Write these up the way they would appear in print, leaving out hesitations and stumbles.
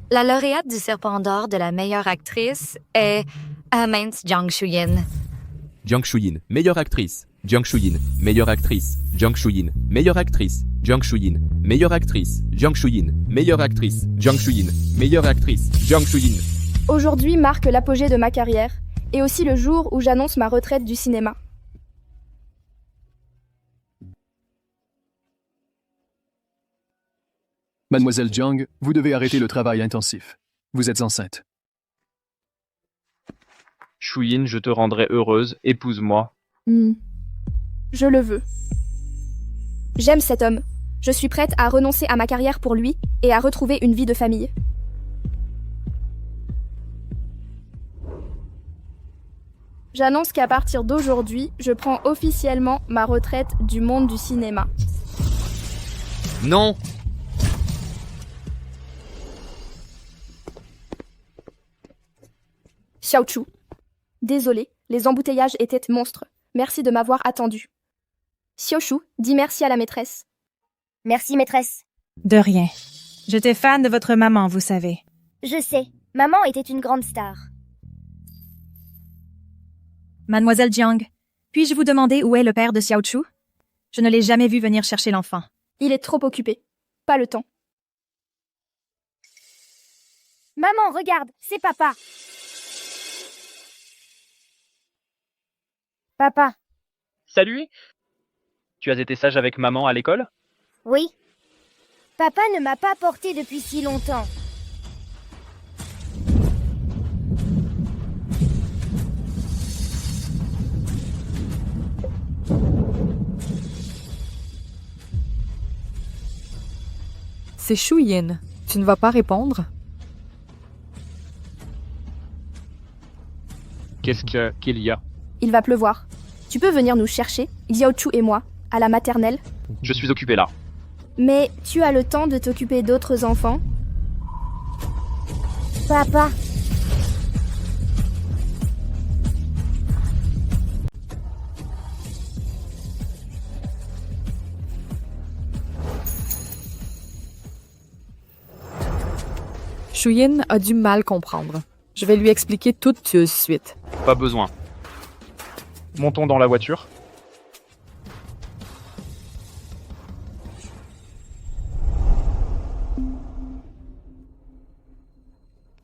La lauréate du Serpent d'Or de la meilleure actrice est Amance Jiang Shuyin. Jiang Shuyin, meilleure actrice. Jiang Shuyin, meilleure actrice. Jiang Shuyin, meilleure actrice. Jiang Shuyin, meilleure actrice. Jiang Shuyin, meilleure actrice. Jiang Shuyin, meilleure actrice. Jiang Shuyin. Aujourd'hui marque l'apogée de ma carrière et aussi le jour où j'annonce ma retraite du cinéma. Mademoiselle Jiang, vous devez arrêter le travail intensif. Vous êtes enceinte. Shuyin, je te rendrai heureuse, épouse-moi. Je le veux. J'aime cet homme. Je suis prête à renoncer à ma carrière pour lui et à retrouver une vie de famille. J'annonce qu'à partir d'aujourd'hui, je prends officiellement ma retraite du monde du cinéma. Non! Xiaochu. Désolée, les embouteillages étaient monstres. Merci de m'avoir attendu. Xiaochu, dis merci à la maîtresse. Merci, maîtresse. De rien. J'étais fan de votre maman, vous savez. Je sais, maman était une grande star. Mademoiselle Jiang, puis-je vous demander où est le père de Xiaochu? Je ne l'ai jamais vu venir chercher l'enfant. Il est trop occupé. Pas le temps. Maman, regarde, c'est papa. Papa. Salut! Tu as été sage avec maman à l'école? Oui. Papa ne m'a pas porté depuis si longtemps. C'est Shuyin. Tu ne vas pas répondre? Qu'est-ce qu'il y a? Il va pleuvoir. Tu peux venir nous chercher, Xiaochu et moi, à la maternelle? Je suis occupé là. Mais tu as le temps de t'occuper d'autres enfants? Papa. Shuyin a du mal comprendre. Je vais lui expliquer tout de suite. Pas besoin. Montons dans la voiture.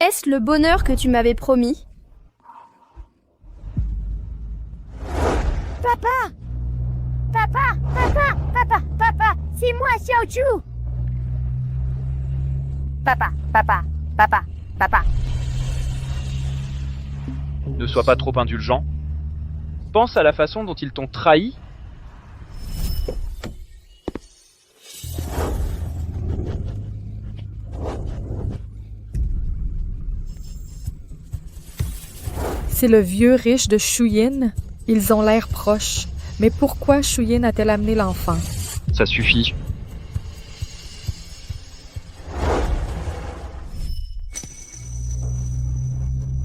Est-ce le bonheur que tu m'avais promis? Papa. Papa, papa, papa, papa, c'est moi, Xiaochu. Papa, papa, papa, papa. Ne sois pas trop indulgent. Pense à la façon dont ils t'ont trahi. C'est le vieux riche de Shuyin. Ils ont l'air proches. Mais pourquoi Shuyin a-t-elle amené l'enfant? Ça suffit.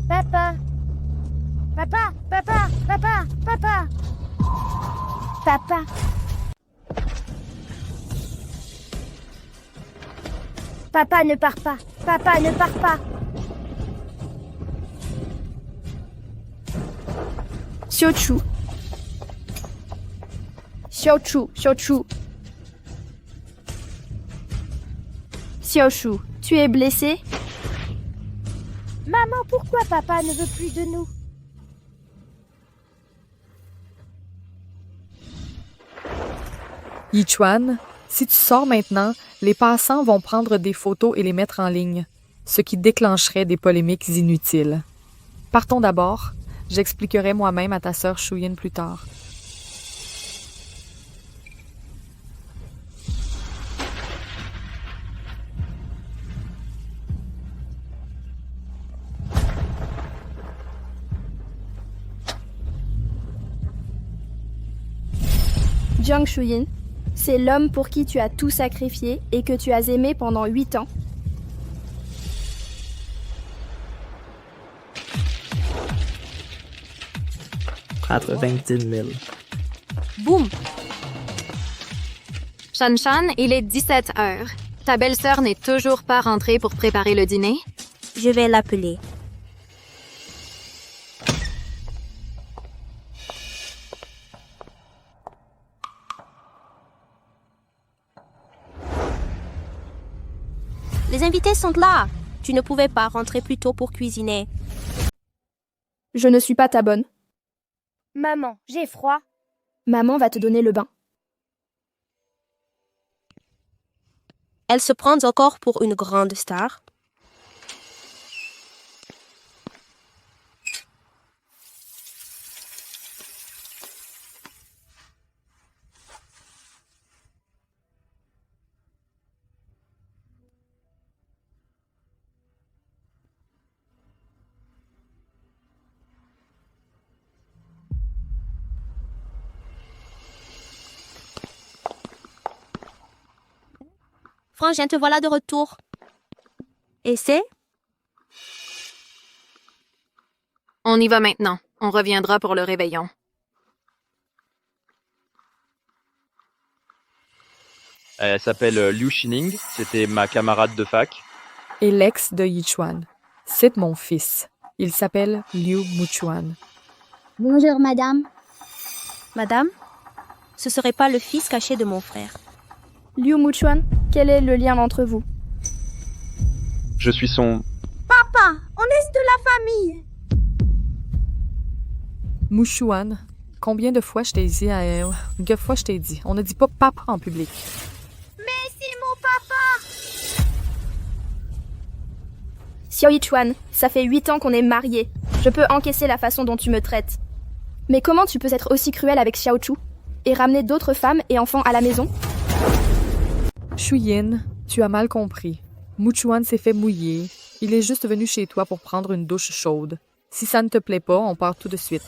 Papa. Papa, papa, papa, papa. Papa. Papa ne part pas. Papa ne part pas. Xiaochu. Xiaochu, Xiaochu. Xiaochu, tu es blessé? Maman, pourquoi papa ne veut plus de nous? Yichuan, si tu sors maintenant, les passants vont prendre des photos et les mettre en ligne, ce qui déclencherait des polémiques inutiles. Partons d'abord. J'expliquerai moi-même à ta sœur Shuyin plus tard. Jiang Shuyin, c'est l'homme pour qui tu as tout sacrifié et que tu as aimé pendant 8 ans. Entre 26 000. Boum! Shan Shan, il est 17 heures. Ta belle-sœur n'est toujours pas rentrée pour préparer le dîner? Je vais l'appeler. Les invités sont là. Tu ne pouvais pas rentrer plus tôt pour cuisiner. Je ne suis pas ta bonne. Maman, j'ai froid. Maman va te donner le bain. Elle se prend encore pour une grande star. Frangin, te voilà de retour. Et c'est? On y va maintenant. On reviendra pour le réveillon. Elle s'appelle Liu Xining, c'était ma camarade de fac. Et l'ex de Yichuan. C'est mon fils. Il s'appelle Liu Muchuan. Bonjour, madame. Madame, ce serait pas le fils caché de mon frère. Liu Muchuan, quel est le lien entre vous? Je suis son... Papa, on est de la famille. Muchuan, combien de fois je t'ai dit Combien de fois je t'ai dit? On ne dit pas papa en public. Mais c'est mon papa. Xiao Yichuan, ça fait 8 ans qu'on est mariés. Je peux encaisser la façon dont tu me traites. Mais comment tu peux être aussi cruel avec Xiao Chu et ramener d'autres femmes et enfants à la maison? Shuyin, tu as mal compris. Muchuan s'est fait mouiller. Il est juste venu chez toi pour prendre une douche chaude. Si ça ne te plaît pas, on part tout de suite.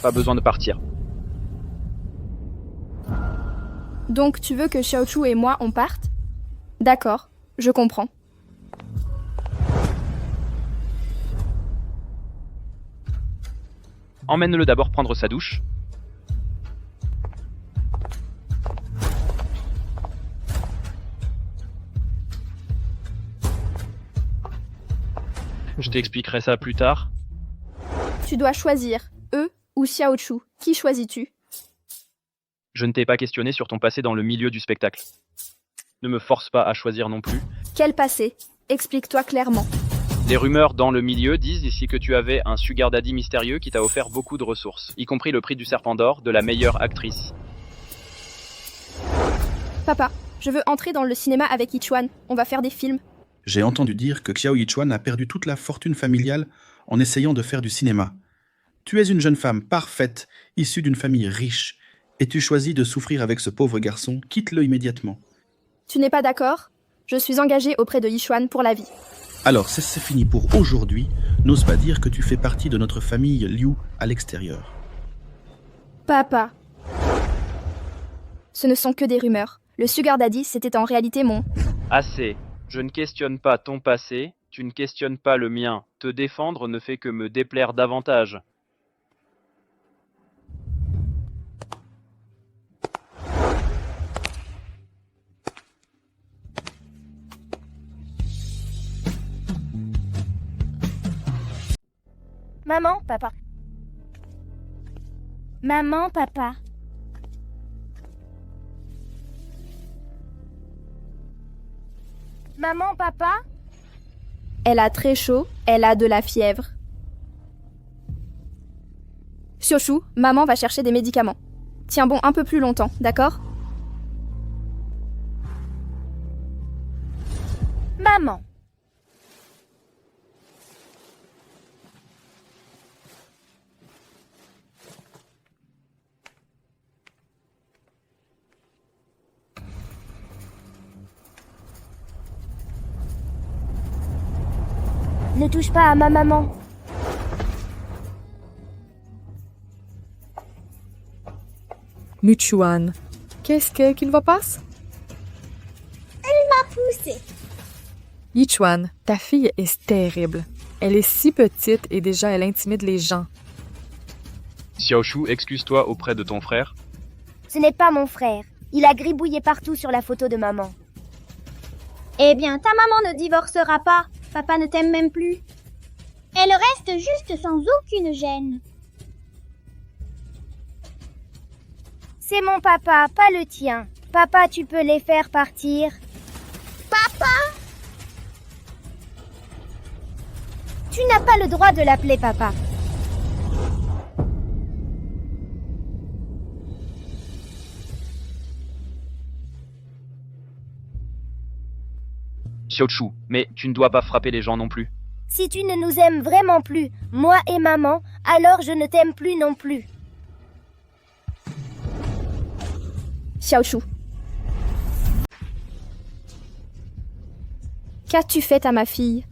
Pas besoin de partir. Donc tu veux que Xiao Chu et moi on parte? D'accord, je comprends. Emmène-le d'abord prendre sa douche. Je t'expliquerai ça plus tard. Tu dois choisir, eux ou Xiao Chu. Qui choisis-tu? Je ne t'ai pas questionné sur ton passé dans le milieu du spectacle. Ne me force pas à choisir non plus. Quel passé? Explique-toi clairement. Les rumeurs dans le milieu disent ici que tu avais un sugar daddy mystérieux qui t'a offert beaucoup de ressources, y compris le prix du Serpent d'Or de la meilleure actrice. Papa, je veux entrer dans le cinéma avec Yichuan. On va faire des films. J'ai entendu dire que Xiao Yichuan a perdu toute la fortune familiale en essayant de faire du cinéma. Tu es une jeune femme parfaite, issue d'une famille riche, et tu choisis de souffrir avec ce pauvre garçon. Quitte-le immédiatement. Tu n'es pas d'accord? Je suis engagée auprès de Yichuan pour la vie. Alors, c'est fini pour aujourd'hui. N'ose pas dire que tu fais partie de notre famille Liu à l'extérieur. Papa. Ce ne sont que des rumeurs. Le sugar daddy, c'était en réalité mon... Assez. Je ne questionne pas ton passé, tu ne questionnes pas le mien. Te défendre ne fait que me déplaire davantage. Maman, papa. Maman, papa. Maman, papa. Elle a très chaud, elle a de la fièvre. Xiaoshu, maman va chercher des médicaments. Tiens bon un peu plus longtemps, d'accord? Maman. Ne touche pas à ma maman. Muchuan, qu'est-ce qui ne va pas? Elle m'a poussée. Yichuan, ta fille est terrible. Elle est si petite et déjà elle intimide les gens. Xiaoshu, excuse-toi auprès de ton frère. Ce n'est pas mon frère. Il a gribouillé partout sur la photo de maman. Eh bien, ta maman ne divorcera pas. Papa ne t'aime même plus. Elle reste juste sans aucune gêne. C'est mon papa, pas le tien. Papa, tu peux les faire partir. Papa! Tu n'as pas le droit de l'appeler papa. Xiaochu, mais tu ne dois pas frapper les gens non plus. Si tu ne nous aimes vraiment plus, moi et maman, alors je ne t'aime plus non plus. Xiaochu. Qu'as-tu fait à ma fille?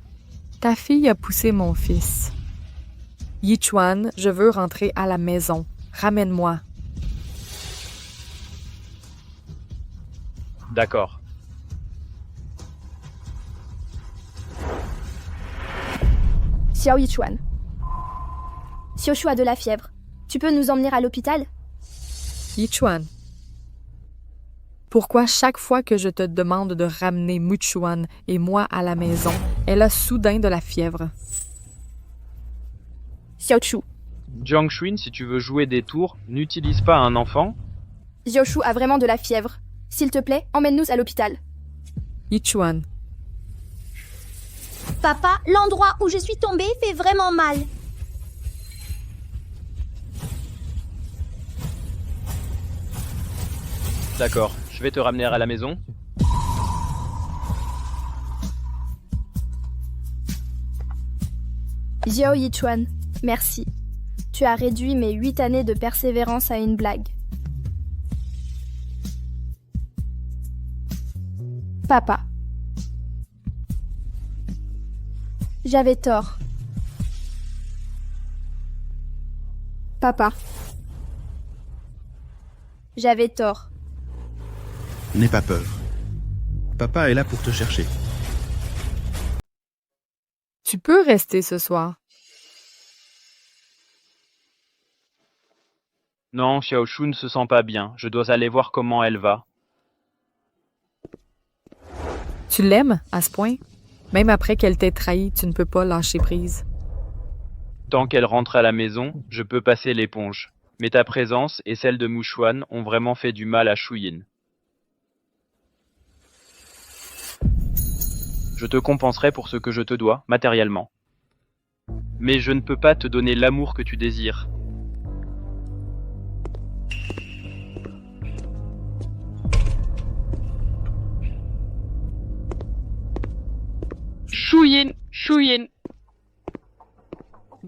Ta fille a poussé mon fils. Yichuan, je veux rentrer à la maison. Ramène-moi. D'accord. Xiao Yichuan. Xiaochu a de la fièvre. Tu peux nous emmener à l'hôpital? Yichuan. Pourquoi chaque fois que je te demande de ramener Muchuan et moi à la maison, elle a soudain de la fièvre? Xiaochu. Jiang Shuin, si tu veux jouer des tours, n'utilise pas un enfant. Xiaochu a vraiment de la fièvre. S'il te plaît, emmène-nous à l'hôpital. Yichuan. Papa, l'endroit où je suis tombée fait vraiment mal. D'accord, je vais te ramener à la maison. Xiao Yichuan, merci. Tu as réduit mes 8 années de persévérance à une blague. Papa. J'avais tort. Papa. J'avais tort. N'aie pas peur. Papa est là pour te chercher. Tu peux rester ce soir. Non, Xiaochu ne se sent pas bien. Je dois aller voir comment elle va. Tu l'aimes à ce point? Même après qu'elle t'ait trahi, tu ne peux pas lâcher prise. Tant qu'elle rentre à la maison, je peux passer l'éponge. Mais ta présence et celle de Muchuan ont vraiment fait du mal à Shuyin. Je te compenserai pour ce que je te dois, matériellement. Mais je ne peux pas te donner l'amour que tu désires. Shuyin, Shuyin.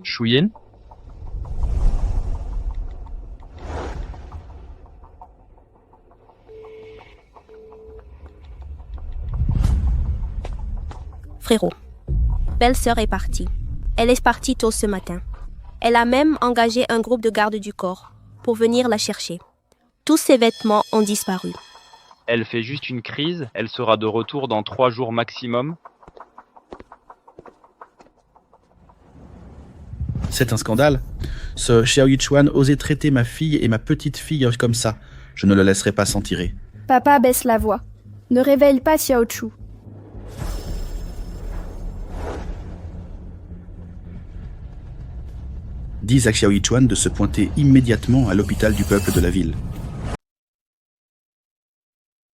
Shuyin? Frérot, belle-sœur est partie. Elle est partie tôt ce matin. Elle a même engagé un groupe de garde du corps pour venir la chercher. Tous ses vêtements ont disparu. Elle fait juste une crise, elle sera de retour dans 3 jours maximum. C'est un scandale. Ce Xiao Yichuan osait traiter ma fille et ma petite fille comme ça. Je ne le laisserai pas s'en tirer. Papa baisse la voix. Ne réveille pas Xiaochu. Dis à Xiao Yichuan de se pointer immédiatement à l'hôpital du peuple de la ville.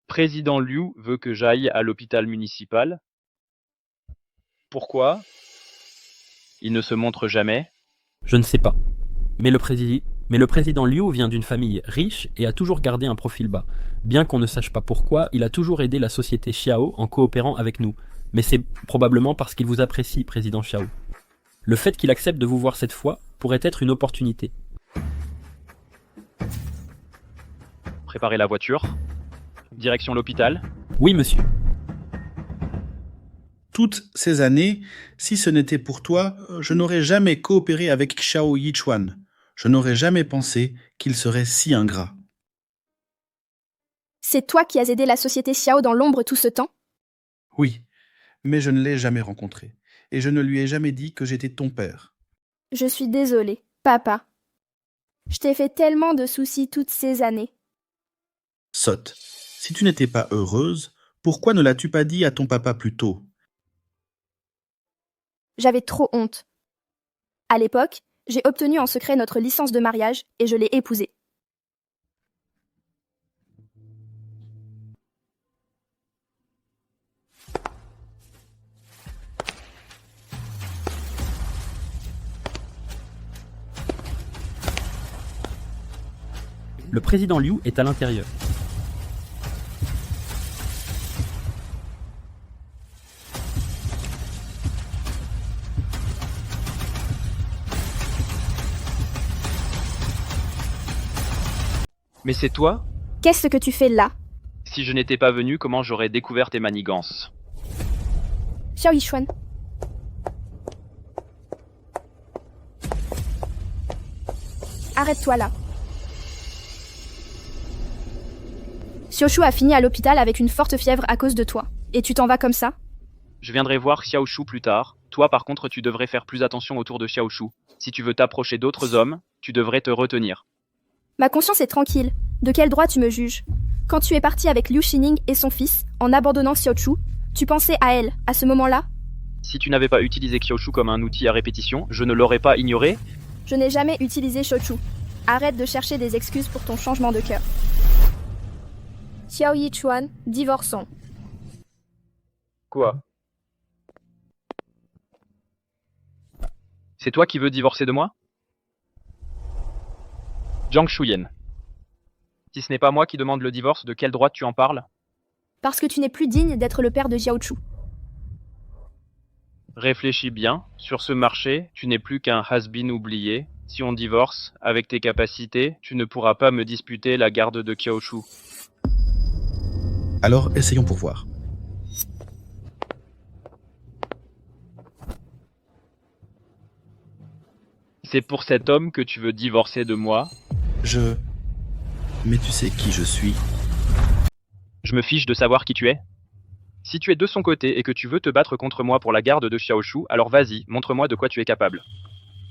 Président Liu veut que j'aille à l'hôpital municipal. Pourquoi? Il ne se montre jamais. Je ne sais pas. Mais le président Liu vient d'une famille riche et a toujours gardé un profil bas. Bien qu'on ne sache pas pourquoi, il a toujours aidé la société Xiao en coopérant avec nous. Mais c'est probablement parce qu'il vous apprécie, président Xiao. Le fait qu'il accepte de vous voir cette fois pourrait être une opportunité. Préparez la voiture. Direction l'hôpital. Oui, monsieur. Toutes ces années, si ce n'était pour toi, je n'aurais jamais coopéré avec Xiao Yichuan. Je n'aurais jamais pensé qu'il serait si ingrat. C'est toi qui as aidé la société Xiao dans l'ombre tout ce temps? Oui, mais je ne l'ai jamais rencontré. Et je ne lui ai jamais dit que j'étais ton père. Je suis désolée, papa. Je t'ai fait tellement de soucis toutes ces années. Sotte, si tu n'étais pas heureuse, Pourquoi ne l'as-tu pas dit à ton papa plus tôt? J'avais trop honte. À l'époque, j'ai obtenu en secret notre licence de mariage et je l'ai épousée. Le président Liu est à l'intérieur. Mais c'est toi? Qu'est-ce que tu fais là? Si je n'étais pas venu, comment j'aurais découvert tes manigances? Xiao Yichuan. Arrête-toi là. Xiaoshu a fini à l'hôpital avec une forte fièvre à cause de toi. Et tu t'en vas comme ça? Je viendrai voir Xiaoshu plus tard. Toi, par contre, tu devrais faire plus attention autour de Xiaoshu. Si tu veux t'approcher d'autres hommes, tu devrais te retenir. Ma conscience est tranquille. De quel droit tu me juges? Quand tu es parti avec Liu Xining et son fils, en abandonnant Xiaochu, tu pensais à elle, à ce moment-là? Si tu n'avais pas utilisé Xiaoshu comme un outil à répétition, je ne l'aurais pas ignoré. Je n'ai jamais utilisé Xiaochu. Arrête de chercher des excuses pour ton changement de cœur. Xiao Yichuan, divorçons. Quoi? C'est toi qui veux divorcer de moi? Jiang Shuyan. Si ce n'est pas moi qui demande le divorce, de quel droit tu en parles? Parce que tu n'es plus digne d'être le père de Xiaochu. Réfléchis bien, sur ce marché, tu n'es plus qu'un has-been oublié. Si on divorce, avec tes capacités, tu ne pourras pas me disputer la garde de Xiaoshu. Alors, essayons pour voir. C'est pour cet homme que tu veux divorcer de moi? Mais tu sais qui je suis? Je me fiche de savoir qui tu es. Si tu es de son côté et que tu veux te battre contre moi pour la garde de Xiaoshu, alors vas-y, montre-moi de quoi tu es capable.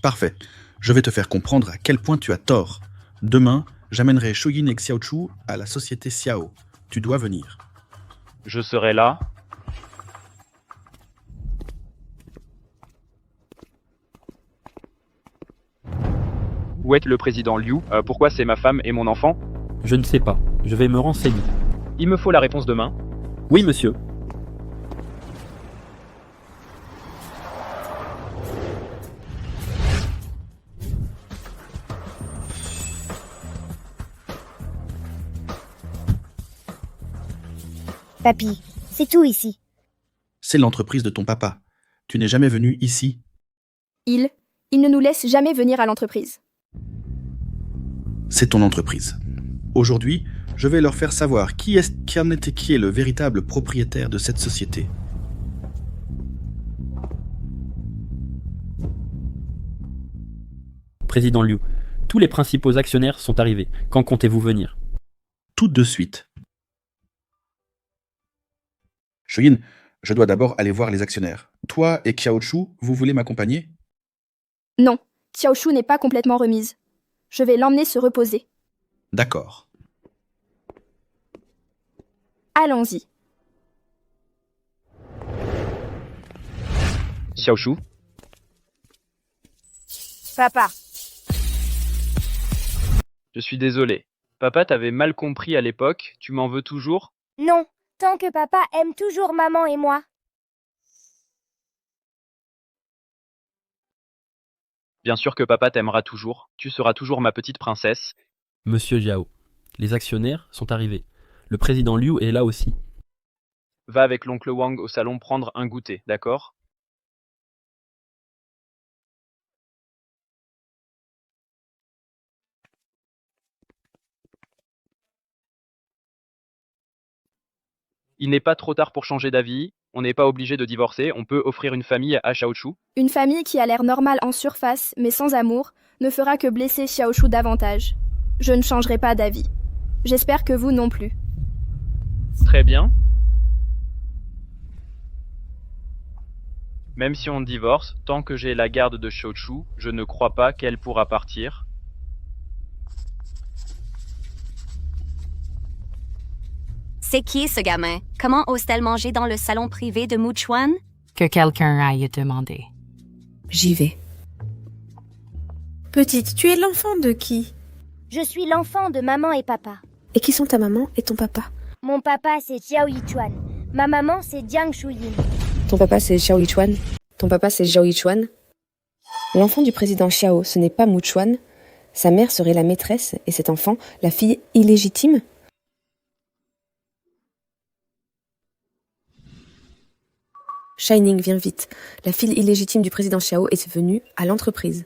Parfait. Je vais te faire comprendre à quel point tu as tort. Demain, j'amènerai Shuyin et Xiaochu à la société Xiao. Tu dois venir. Je serai là. Où est le président Liu? Pourquoi c'est ma femme et mon enfant? Je ne sais pas. Je vais me renseigner. Il me faut la réponse demain. Oui, monsieur. Papy, c'est tout ici. C'est l'entreprise de ton papa. Tu n'es jamais venu ici. Il ne nous laisse jamais venir à l'entreprise. C'est ton entreprise. Aujourd'hui, je vais leur faire savoir qui est le véritable propriétaire de cette société. Président Liu, tous les principaux actionnaires sont arrivés. Quand comptez-vous venir? Tout de suite. Shuyin, je dois d'abord aller voir les actionnaires. Toi et Xiaochu, vous voulez m'accompagner? Non, Xiaoshu n'est pas complètement remise. Je vais l'emmener se reposer. D'accord. Allons-y. Xiaoshu? Papa. Je suis désolé. Papa t'avait mal compris à l'époque, tu m'en veux toujours? Non, tant que papa aime toujours maman et moi. Bien sûr que papa t'aimera toujours. Tu seras toujours ma petite princesse. Monsieur Jiao, les actionnaires sont arrivés. Le président Liu est là aussi. Va avec l'oncle Wang au salon prendre un goûter, d'accord? Il n'est pas trop tard pour changer d'avis. On n'est pas obligé de divorcer. On peut offrir une famille à Xiaochu. Une famille qui a l'air normale en surface, mais sans amour, ne fera que blesser Xiaoshu davantage. Je ne changerai pas d'avis. J'espère que vous non plus. Très bien. Même si on divorce, tant que j'ai la garde de Xiaochu, je ne crois pas qu'elle pourra partir. C'est qui ce gamin? Comment ose-t-elle manger dans le salon privé de Muchuan? Que quelqu'un aille demander. J'y vais. Petite, tu es l'enfant de qui? Je suis l'enfant de maman et papa. Et qui sont ta maman et ton papa? Mon papa, c'est Xiao Yichuan. Ma maman, c'est Jiang Shuyin. Ton papa, c'est Xiao Yichuan. Ton papa, c'est Zhao Yichuan. L'enfant du président Xiao, ce n'est pas Muchuan. Sa mère serait la maîtresse et cet enfant, la fille illégitime? Shining, viens vite. La fille illégitime du président Xiao est venue à l'entreprise.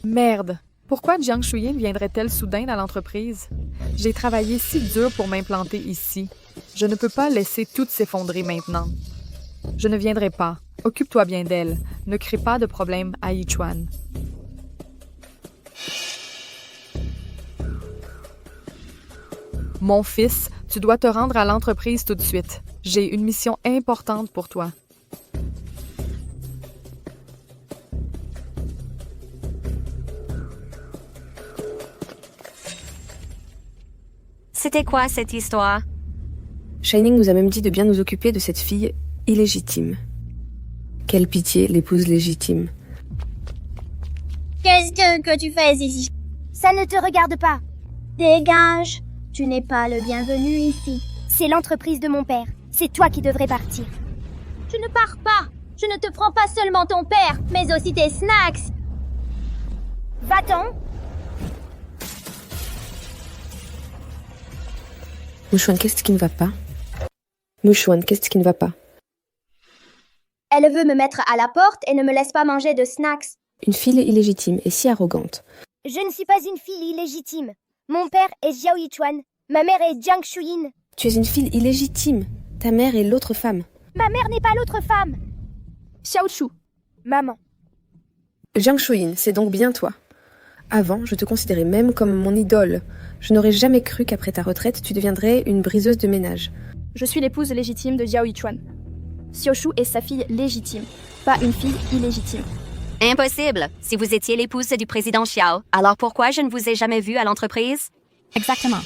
Merde! Pourquoi Jiang Shuyin viendrait-elle soudain à l'entreprise? J'ai travaillé si dur pour m'implanter ici. Je ne peux pas laisser tout s'effondrer maintenant. Je ne viendrai pas. Occupe-toi bien d'elle. Ne crée pas de problème à Yichuan. Mon fils, tu dois te rendre à l'entreprise tout de suite. J'ai une mission importante pour toi. C'était quoi cette histoire? Shining nous a même dit de bien nous occuper de cette fille illégitime. Quelle pitié, l'épouse légitime. Qu'est-ce que tu fais ici? Ça ne te regarde pas. Dégage. Tu n'es pas le bienvenu ici. C'est l'entreprise de mon père. C'est toi qui devrais partir. Tu ne pars pas. Je ne te prends pas seulement ton père, mais aussi tes snacks. Va-t'en. Muchuan, qu'est-ce qui ne va pas? Muchuan, qu'est-ce qui ne va pas? Elle veut me mettre à la porte et ne me laisse pas manger de snacks. Une fille illégitime et si arrogante. Je ne suis pas une fille illégitime. Mon père est Xiao Yichuan. Ma mère est Jiang Shuyin. Tu es une fille illégitime. Ta mère est l'autre femme. Ma mère n'est pas l'autre femme. Xiao Chu. Maman. Jiang Shuyin, c'est donc bien toi. Avant, je te considérais même comme mon idole. Je n'aurais jamais cru qu'après ta retraite, tu deviendrais une briseuse de ménage. Je suis l'épouse légitime de Xiao Yichuan. Xiao Chu est sa fille légitime, pas une fille illégitime. Impossible. Si vous étiez l'épouse du président Xiao, alors pourquoi je ne vous ai jamais vu à l'entreprise? Exactement.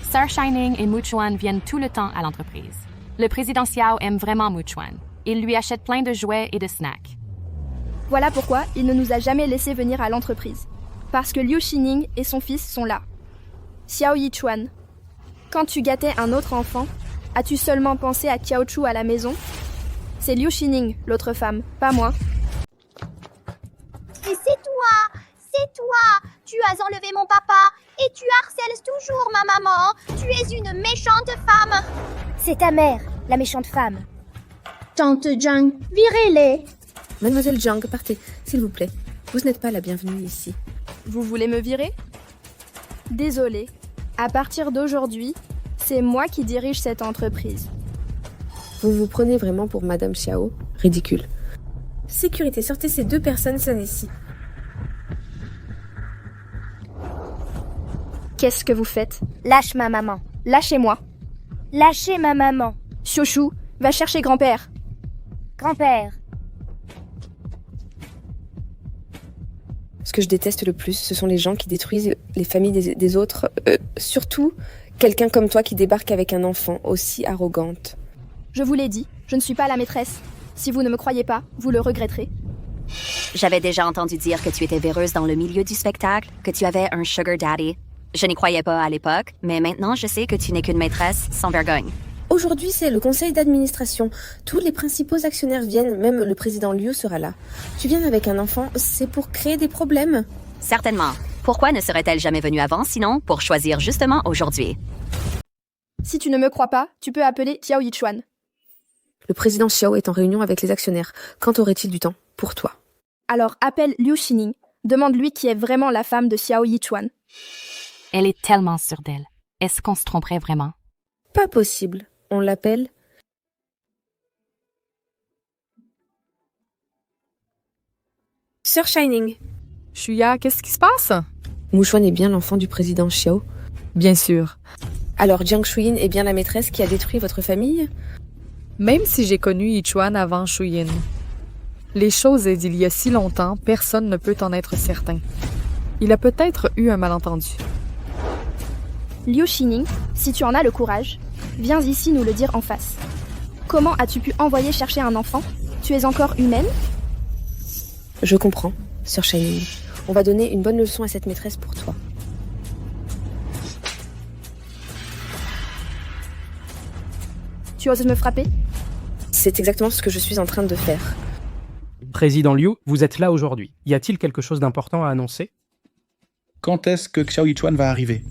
Sir Shining et Muchuan viennent tout le temps à l'entreprise. Le président Xiao aime vraiment Muchuan. Il lui achète plein de jouets et de snacks. Voilà pourquoi il ne nous a jamais laissé venir à l'entreprise. Parce que Liu Xining et son fils sont là. Xiao Yichuan. Quand tu gâtais un autre enfant, as-tu seulement pensé à Qiao Chu à la maison? C'est Liu Xining, l'autre femme, pas moi. Et c'est toi, tu as enlevé mon papa et tu harcèles toujours ma maman. Tu es une méchante femme. C'est ta mère, la méchante femme. Tante Jiang, virez-les. Mademoiselle Jiang, partez, s'il vous plaît. Vous n'êtes pas la bienvenue ici. Vous voulez me virer? Désolée. À partir d'aujourd'hui, c'est moi qui dirige cette entreprise. Vous vous prenez vraiment pour Madame Xiao? Ridicule. Sécurité, sortez ces deux personnes saines ici. Qu'est-ce que vous faites? Lâche ma maman. Lâchez-moi. Lâchez ma maman. Xiao, va chercher grand-père. Grand-père. Ce que je déteste le plus, ce sont les gens qui détruisent les familles des autres. Surtout, quelqu'un comme toi qui débarque avec un enfant aussi arrogante. Je vous l'ai dit, je ne suis pas la maîtresse. Si vous ne me croyez pas, vous le regretterez. J'avais déjà entendu dire que tu étais véreuse dans le milieu du spectacle, que tu avais un sugar daddy. Je n'y croyais pas à l'époque, mais maintenant je sais que tu n'es qu'une maîtresse sans vergogne. Aujourd'hui, c'est le conseil d'administration. Tous les principaux actionnaires viennent, même le président Liu sera là. Tu viens avec un enfant, c'est pour créer des problèmes? Certainement. Pourquoi ne serait-elle jamais venue avant, sinon pour choisir justement aujourd'hui? Si tu ne me crois pas, tu peux appeler Xiao Yichuan. Le président Xiao est en réunion avec les actionnaires. Quand aurait-il du temps pour toi? Alors appelle Liu Xining. Demande-lui qui est vraiment la femme de Xiao Yichuan. Elle est tellement sûre d'elle. Est-ce qu'on se tromperait vraiment? Pas possible. On l'appelle Sir Shining. Shuya, qu'est-ce qui se passe? Muchuan est bien l'enfant du président Xiao? Bien sûr. Alors Jiang Shuyin est bien la maîtresse qui a détruit votre famille? Même si j'ai connu Yichuan avant Shuyin. Les choses d'il y a si longtemps, personne ne peut en être certain. Il a peut-être eu un malentendu. Liu Xining, si tu en as le courage, viens ici nous le dire en face. Comment as-tu pu envoyer chercher un enfant? Tu es encore humaine? Je comprends, Sœur Shining. On va donner une bonne leçon à cette maîtresse pour toi. Tu oses me frapper? C'est exactement ce que je suis en train de faire. Président Liu, vous êtes là aujourd'hui. Y a-t-il quelque chose d'important à annoncer? Quand est-ce que Xiao Yichuan va arriver?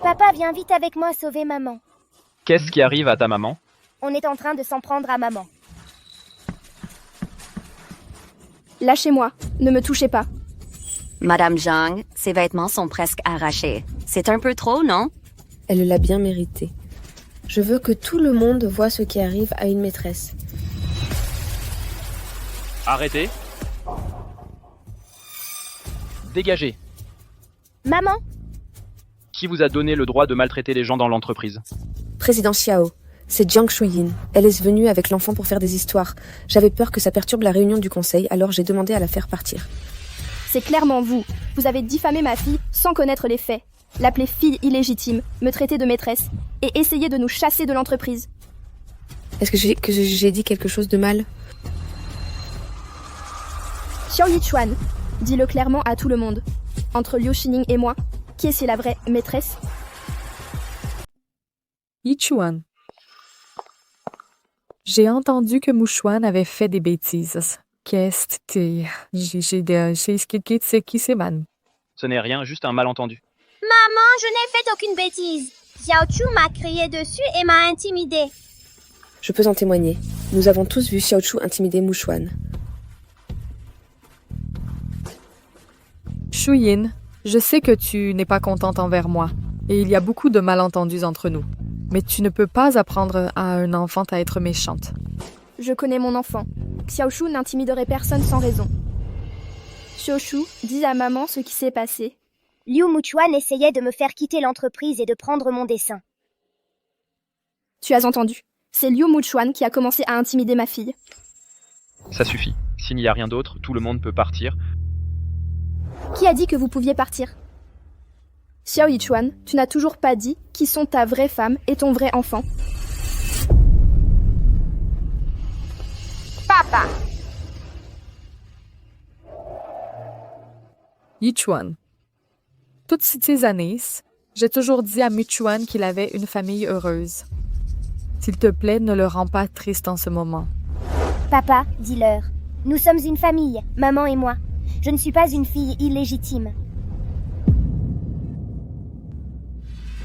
Papa, viens vite avec moi sauver maman. Qu'est-ce qui arrive à ta maman? On est en train de s'en prendre à maman. Lâchez-moi, ne me touchez pas. Madame Zhang, ses vêtements sont presque arrachés. C'est un peu trop, non? Elle l'a bien mérité. Je veux que tout le monde voit ce qui arrive à une maîtresse. Arrêtez. Dégagez. Maman? Qui vous a donné le droit de maltraiter les gens dans l'entreprise? Président Xiao, c'est Jiang Shuyin. Elle est venue avec l'enfant pour faire des histoires. J'avais peur que ça perturbe la réunion du conseil, alors j'ai demandé à la faire partir. C'est clairement vous. Vous avez diffamé ma fille sans connaître les faits. L'appeler fille illégitime, me traiter de maîtresse et essayer de nous chasser de l'entreprise. Est-ce que j'ai dit quelque chose de mal? Xiao Yichuan, dis-le clairement à tout le monde. Entre Liu Xining et moi, qui est la vraie maîtresse? Yichuan. J'ai entendu que Muchuan avait fait des bêtises. Qu'est-ce que j'ai expliqué ce qui s'est mal. Ce n'est rien, juste un malentendu. Maman, je n'ai fait aucune bêtise. Xiao Chu m'a crié dessus et m'a intimidée. Je peux en témoigner. Nous avons tous vu Xiao Chu intimider Muchuan. Shuyin, je sais que tu n'es pas contente envers moi, et il y a beaucoup de malentendus entre nous. Mais tu ne peux pas apprendre à un enfant à être méchante. Je connais mon enfant. Xiao Shu n'intimiderait personne sans raison. Xiao Shu, dis à maman ce qui s'est passé. Liu Muchuan essayait de me faire quitter l'entreprise et de prendre mon dessin. Tu as entendu. C'est Liu Muchuan qui a commencé à intimider ma fille. Ça suffit. S'il n'y a rien d'autre, tout le monde peut partir. Qui a dit que vous pouviez partir? Xiao Yichuan, tu n'as toujours pas dit qui sont ta vraie femme et ton vrai enfant. Papa! Yichuan. Toutes ces années, j'ai toujours dit à Muchuan qu'il avait une famille heureuse. S'il te plaît, ne le rends pas triste en ce moment. Papa, dis-leur. Nous sommes une famille, maman et moi. Je ne suis pas une fille illégitime.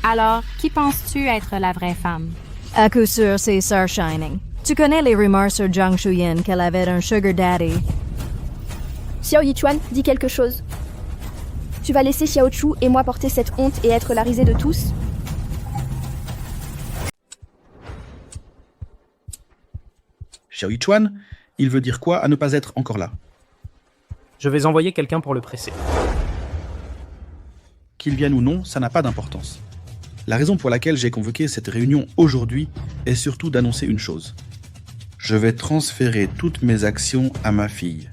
Alors, qui penses-tu être la vraie femme? À coup sûr, c'est Sœur Shining. Tu connais les rumeurs sur Jiang Shuyin qu'elle avait un sugar daddy. Xiao Yichuan, dis quelque chose. Tu vas laisser Xiao Chu et moi porter cette honte et être la risée de tous? Xiao Yichuan, il veut dire quoi à ne pas être encore là? Je vais envoyer quelqu'un pour le presser. Qu'il vienne ou non, ça n'a pas d'importance. La raison pour laquelle j'ai convoqué cette réunion aujourd'hui est surtout d'annoncer une chose. Je vais transférer toutes mes actions à ma fille,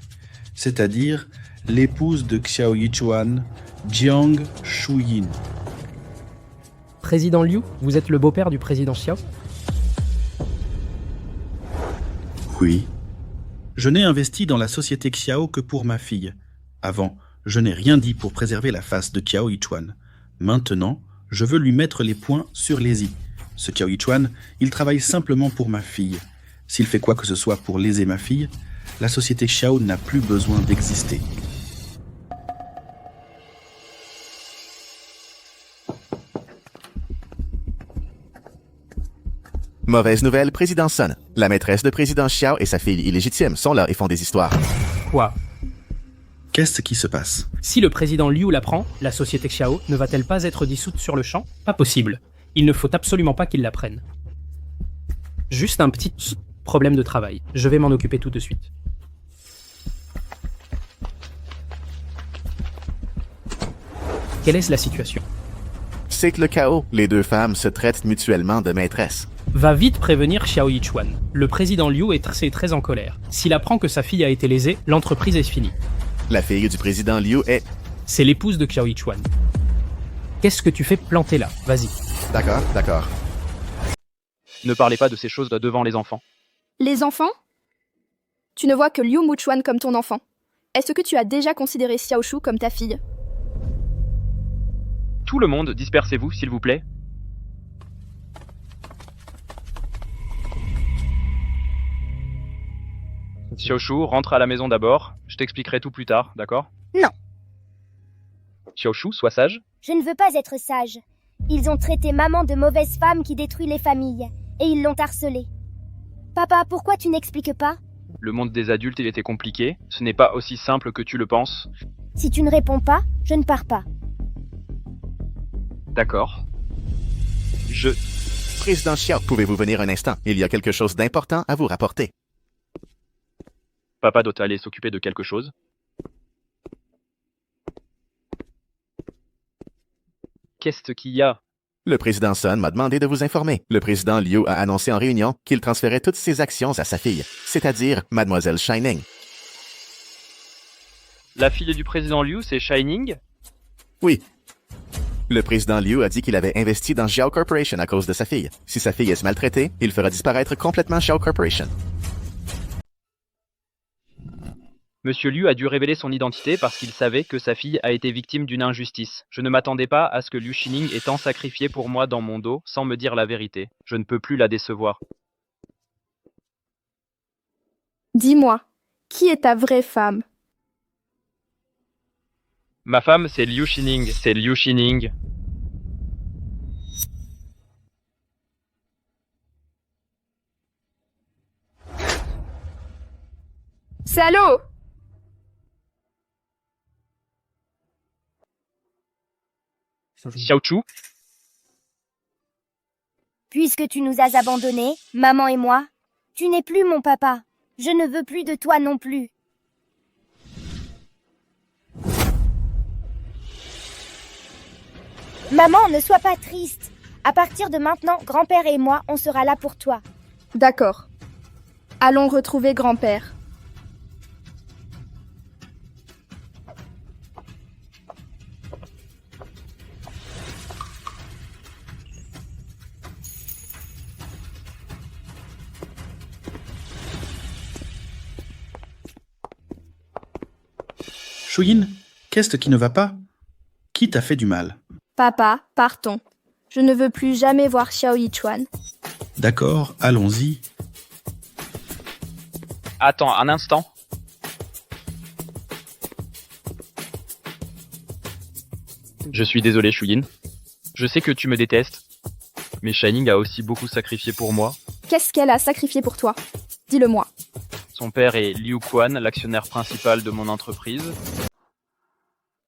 c'est-à-dire l'épouse de Xiao Yichuan, Jiang Shuyin. Président Liu, vous êtes le beau-père du président Xiao? Oui. Je n'ai investi dans la société Xiao que pour ma fille. Avant, je n'ai rien dit pour préserver la face de Xiao Yichuan. Maintenant, je veux lui mettre les points sur les i. Ce Xiao Yichuan, il travaille simplement pour ma fille. S'il fait quoi que ce soit pour léser ma fille, la société Xiao n'a plus besoin d'exister. Mauvaise nouvelle, Président Sun. La maîtresse de Président Xiao et sa fille illégitime sont là et font des histoires. Quoi? Qu'est-ce qui se passe? Si le président Liu l'apprend, la société Xiao ne va-t-elle pas être dissoute sur le champ? Pas possible. Il ne faut absolument pas qu'il l'apprenne. Juste un petit problème de travail. Je vais m'en occuper tout de suite. Quelle est la situation? C'est que le chaos, les deux femmes se traitent mutuellement de maîtresses. Va vite prévenir Xiao Yichuan. Le président Liu est très en colère. S'il apprend que sa fille a été lésée, l'entreprise est finie. La fille du président Liu est... C'est l'épouse de Xiao Yichuan. Qu'est-ce que tu fais planter là? Vas-y. D'accord. Ne parlez pas de ces choses devant les enfants. Les enfants? Tu ne vois que Liu Muchuan comme ton enfant. Est-ce que tu as déjà considéré Xiaoshu comme ta fille? Tout le monde, dispersez-vous, s'il vous plaît. Xiaoshu, rentre à la maison d'abord. Je t'expliquerai tout plus tard, d'accord? Non. Xiaoshu, sois sage. Je ne veux pas être sage. Ils ont traité maman de mauvaise femme qui détruit les familles. Et ils l'ont harcelée. Papa, pourquoi tu n'expliques pas? Le monde des adultes, il était compliqué. Ce n'est pas aussi simple que tu le penses. Si tu ne réponds pas, je ne pars pas. D'accord. Président Xiao, pouvez-vous venir un instant? Il y a quelque chose d'important à vous rapporter. Papa doit aller s'occuper de quelque chose. Qu'est-ce qu'il y a? Le président Sun m'a demandé de vous informer. Le président Liu a annoncé en réunion qu'il transférait toutes ses actions à sa fille, c'est-à-dire Mademoiselle Shining. La fille du président Liu, c'est Shining? Oui. Le président Liu a dit qu'il avait investi dans Xiao Corporation à cause de sa fille. Si sa fille est maltraitée, il fera disparaître complètement Xiao Corporation. Monsieur Liu a dû révéler son identité parce qu'il savait que sa fille a été victime d'une injustice. Je ne m'attendais pas à ce que Liu Shining ait tant sacrifié pour moi dans mon dos sans me dire la vérité. Je ne peux plus la décevoir. Dis-moi, qui est ta vraie femme? Ma femme, c'est Liu Shining. C'est Liu Shining. Salaud! Xiaochu? Puisque tu nous as abandonnés, maman et moi, tu n'es plus mon papa. Je ne veux plus de toi non plus. Maman, ne sois pas triste. À partir de maintenant, grand-père et moi, on sera là pour toi. D'accord. Allons retrouver grand-père. Shuyin, qu'est-ce qui ne va pas? Qui t'a fait du mal? Papa, partons. Je ne veux plus jamais voir Xiao Yichuan. D'accord, allons-y. Attends un instant. Je suis désolé, Shuyin. Je sais que tu me détestes, mais Shining a aussi beaucoup sacrifié pour moi. Qu'est-ce qu'elle a sacrifié pour toi? Dis-le-moi. Son père est Liu Quan, l'actionnaire principal de mon entreprise.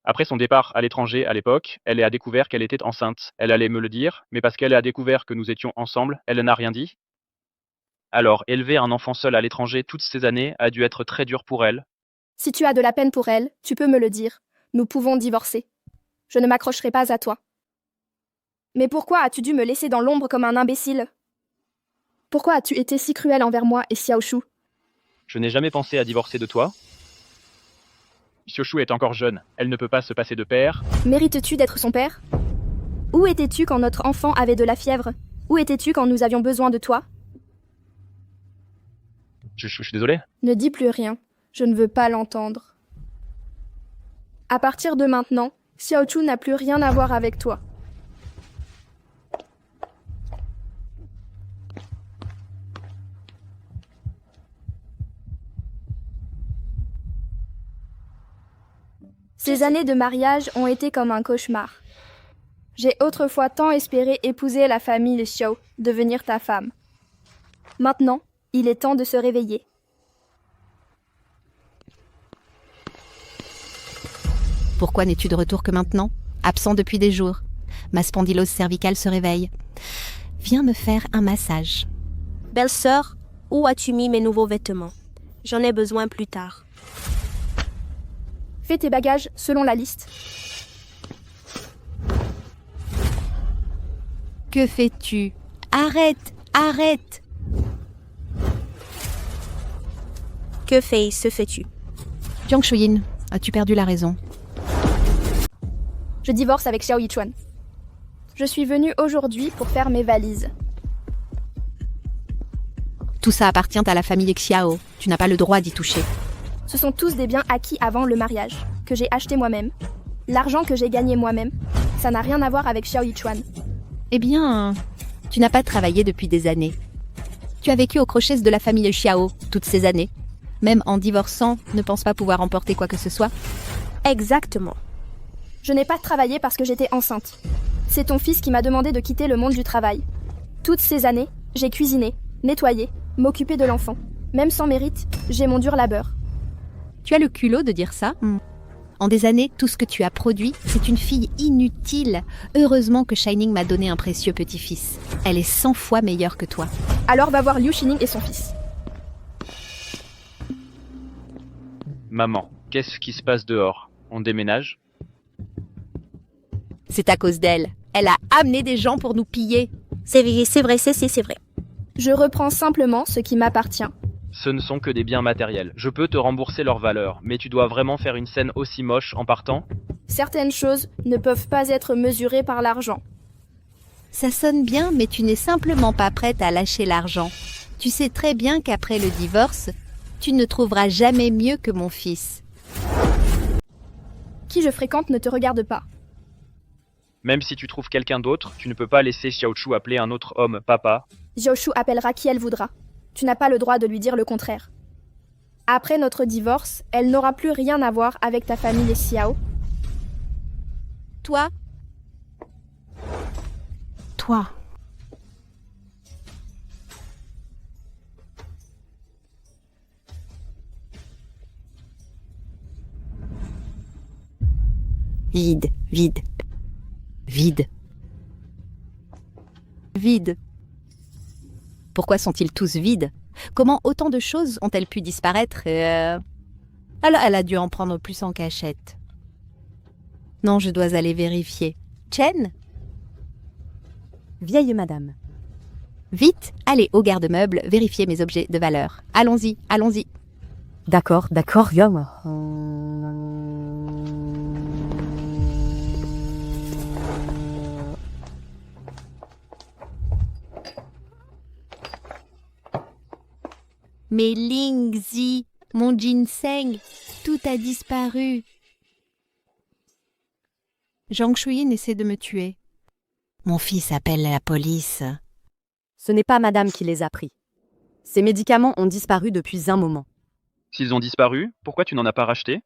Après son départ à l'étranger à l'époque, elle a découvert qu'elle était enceinte. Elle allait me le dire, mais parce qu'elle a découvert que nous étions ensemble, elle n'a rien dit. Alors, élever un enfant seul à l'étranger toutes ces années a dû être très dur pour elle. Si tu as de la peine pour elle, tu peux me le dire. Nous pouvons divorcer. Je ne m'accrocherai pas à toi. Mais pourquoi as-tu dû me laisser dans l'ombre comme un imbécile? Pourquoi as-tu été si cruel envers moi et Xiaoshu? Je n'ai jamais pensé à divorcer de toi. Xiaoshu est encore jeune, elle ne peut pas se passer de père. Mérites-tu d'être son père? Où étais-tu quand notre enfant avait de la fièvre? Où étais-tu quand nous avions besoin de toi? Je suis désolé. Ne dis plus rien, je ne veux pas l'entendre. À partir de maintenant, Xiaochu n'a plus rien à voir avec toi. Ces années de mariage ont été comme un cauchemar. J'ai autrefois tant espéré épouser la famille Xiao, devenir ta femme. Maintenant, il est temps de se réveiller. Pourquoi n'es-tu de retour que maintenant? Absent depuis des jours. Ma spondylose cervicale se réveille. Viens me faire un massage. Belle-sœur, où as-tu mis mes nouveaux vêtements? J'en ai besoin plus tard. Fais tes bagages selon la liste. Que fais-tu? Arrête! Arrête! Que fais-tu? Jiang Shuyin, as-tu perdu la raison? Je divorce avec Xiao Yichuan. Je suis venue aujourd'hui pour faire mes valises. Tout ça appartient à la famille Xiao. Tu n'as pas le droit d'y toucher. Ce sont tous des biens acquis avant le mariage, que j'ai achetés moi-même. L'argent que j'ai gagné moi-même, ça n'a rien à voir avec Xiao Yichuan. Eh bien, tu n'as pas travaillé depuis des années. Tu as vécu aux crochets de la famille Xiao toutes ces années. Même en divorçant, ne pense pas pouvoir emporter quoi que ce soit. Exactement. Je n'ai pas travaillé parce que j'étais enceinte. C'est ton fils qui m'a demandé de quitter le monde du travail. Toutes ces années, j'ai cuisiné, nettoyé, m'occupé de l'enfant. Même sans mérite, j'ai mon dur labeur. Tu as le culot de dire ça? En des années, tout ce que tu as produit, c'est une fille inutile. Heureusement que Shining m'a donné un précieux petit-fils. Elle est 100 fois meilleure que toi. Alors va voir Liu Shining et son fils. Maman, qu'est-ce qui se passe dehors? On déménage? C'est à cause d'elle. Elle a amené des gens pour nous piller. C'est vrai. Je reprends simplement ce qui m'appartient. Ce ne sont que des biens matériels. Je peux te rembourser leur valeur, mais tu dois vraiment faire une scène aussi moche en partant? Certaines choses ne peuvent pas être mesurées par l'argent. Ça sonne bien, mais tu n'es simplement pas prête à lâcher l'argent. Tu sais très bien qu'après le divorce, tu ne trouveras jamais mieux que mon fils. Qui je fréquente ne te regarde pas. Même si tu trouves quelqu'un d'autre, tu ne peux pas laisser Xiaochu appeler un autre homme papa. Xiaochu appellera qui elle voudra. Tu n'as pas le droit de lui dire le contraire. Après notre divorce, elle n'aura plus rien à voir avec ta famille Xiao. Toi. Vide. Pourquoi sont-ils tous vides? Comment autant de choses ont-elles pu disparaître elle a dû en prendre plus en cachette. Non, je dois aller vérifier. Chen? Vieille madame. Vite, allez au garde-meuble, vérifier mes objets de valeur. Allons-y. D'accord, Yom. Mes Lingzi, mon ginseng, tout a disparu. Jiang Shuyin essaie de me tuer. Mon fils appelle la police. Ce n'est pas madame qui les a pris. Ces médicaments ont disparu depuis un moment. S'ils ont disparu, pourquoi tu n'en as pas racheté?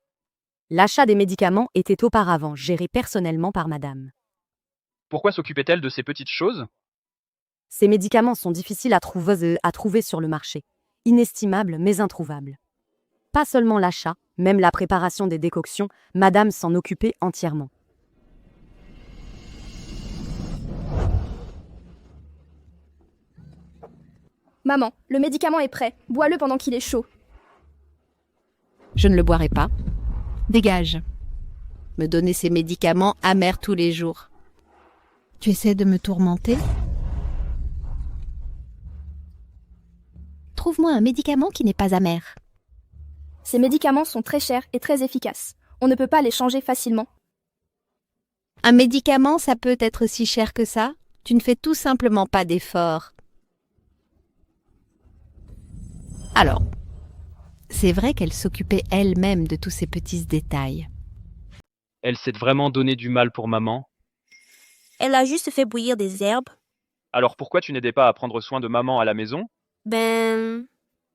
L'achat des médicaments était auparavant géré personnellement par madame. Pourquoi s'occupait-elle de ces petites choses? Ces médicaments sont difficiles à trouver sur le marché. Inestimables mais introuvables. Pas seulement l'achat, même la préparation des décoctions, madame s'en occupait entièrement. Maman, le médicament est prêt. Bois-le pendant qu'il est chaud. Je ne le boirai pas. Dégage. Me donner ces médicaments amers tous les jours. Tu essaies de me tourmenter? Trouve-moi un médicament qui n'est pas amer. Ces médicaments sont très chers et très efficaces. On ne peut pas les changer facilement. Un médicament, ça peut être si cher que ça? Tu ne fais tout simplement pas d'efforts. Alors, c'est vrai qu'elle s'occupait elle-même de tous ces petits détails. Elle s'est vraiment donné du mal pour maman. Elle a juste fait bouillir des herbes. Alors pourquoi tu n'aidais pas à prendre soin de maman à la maison?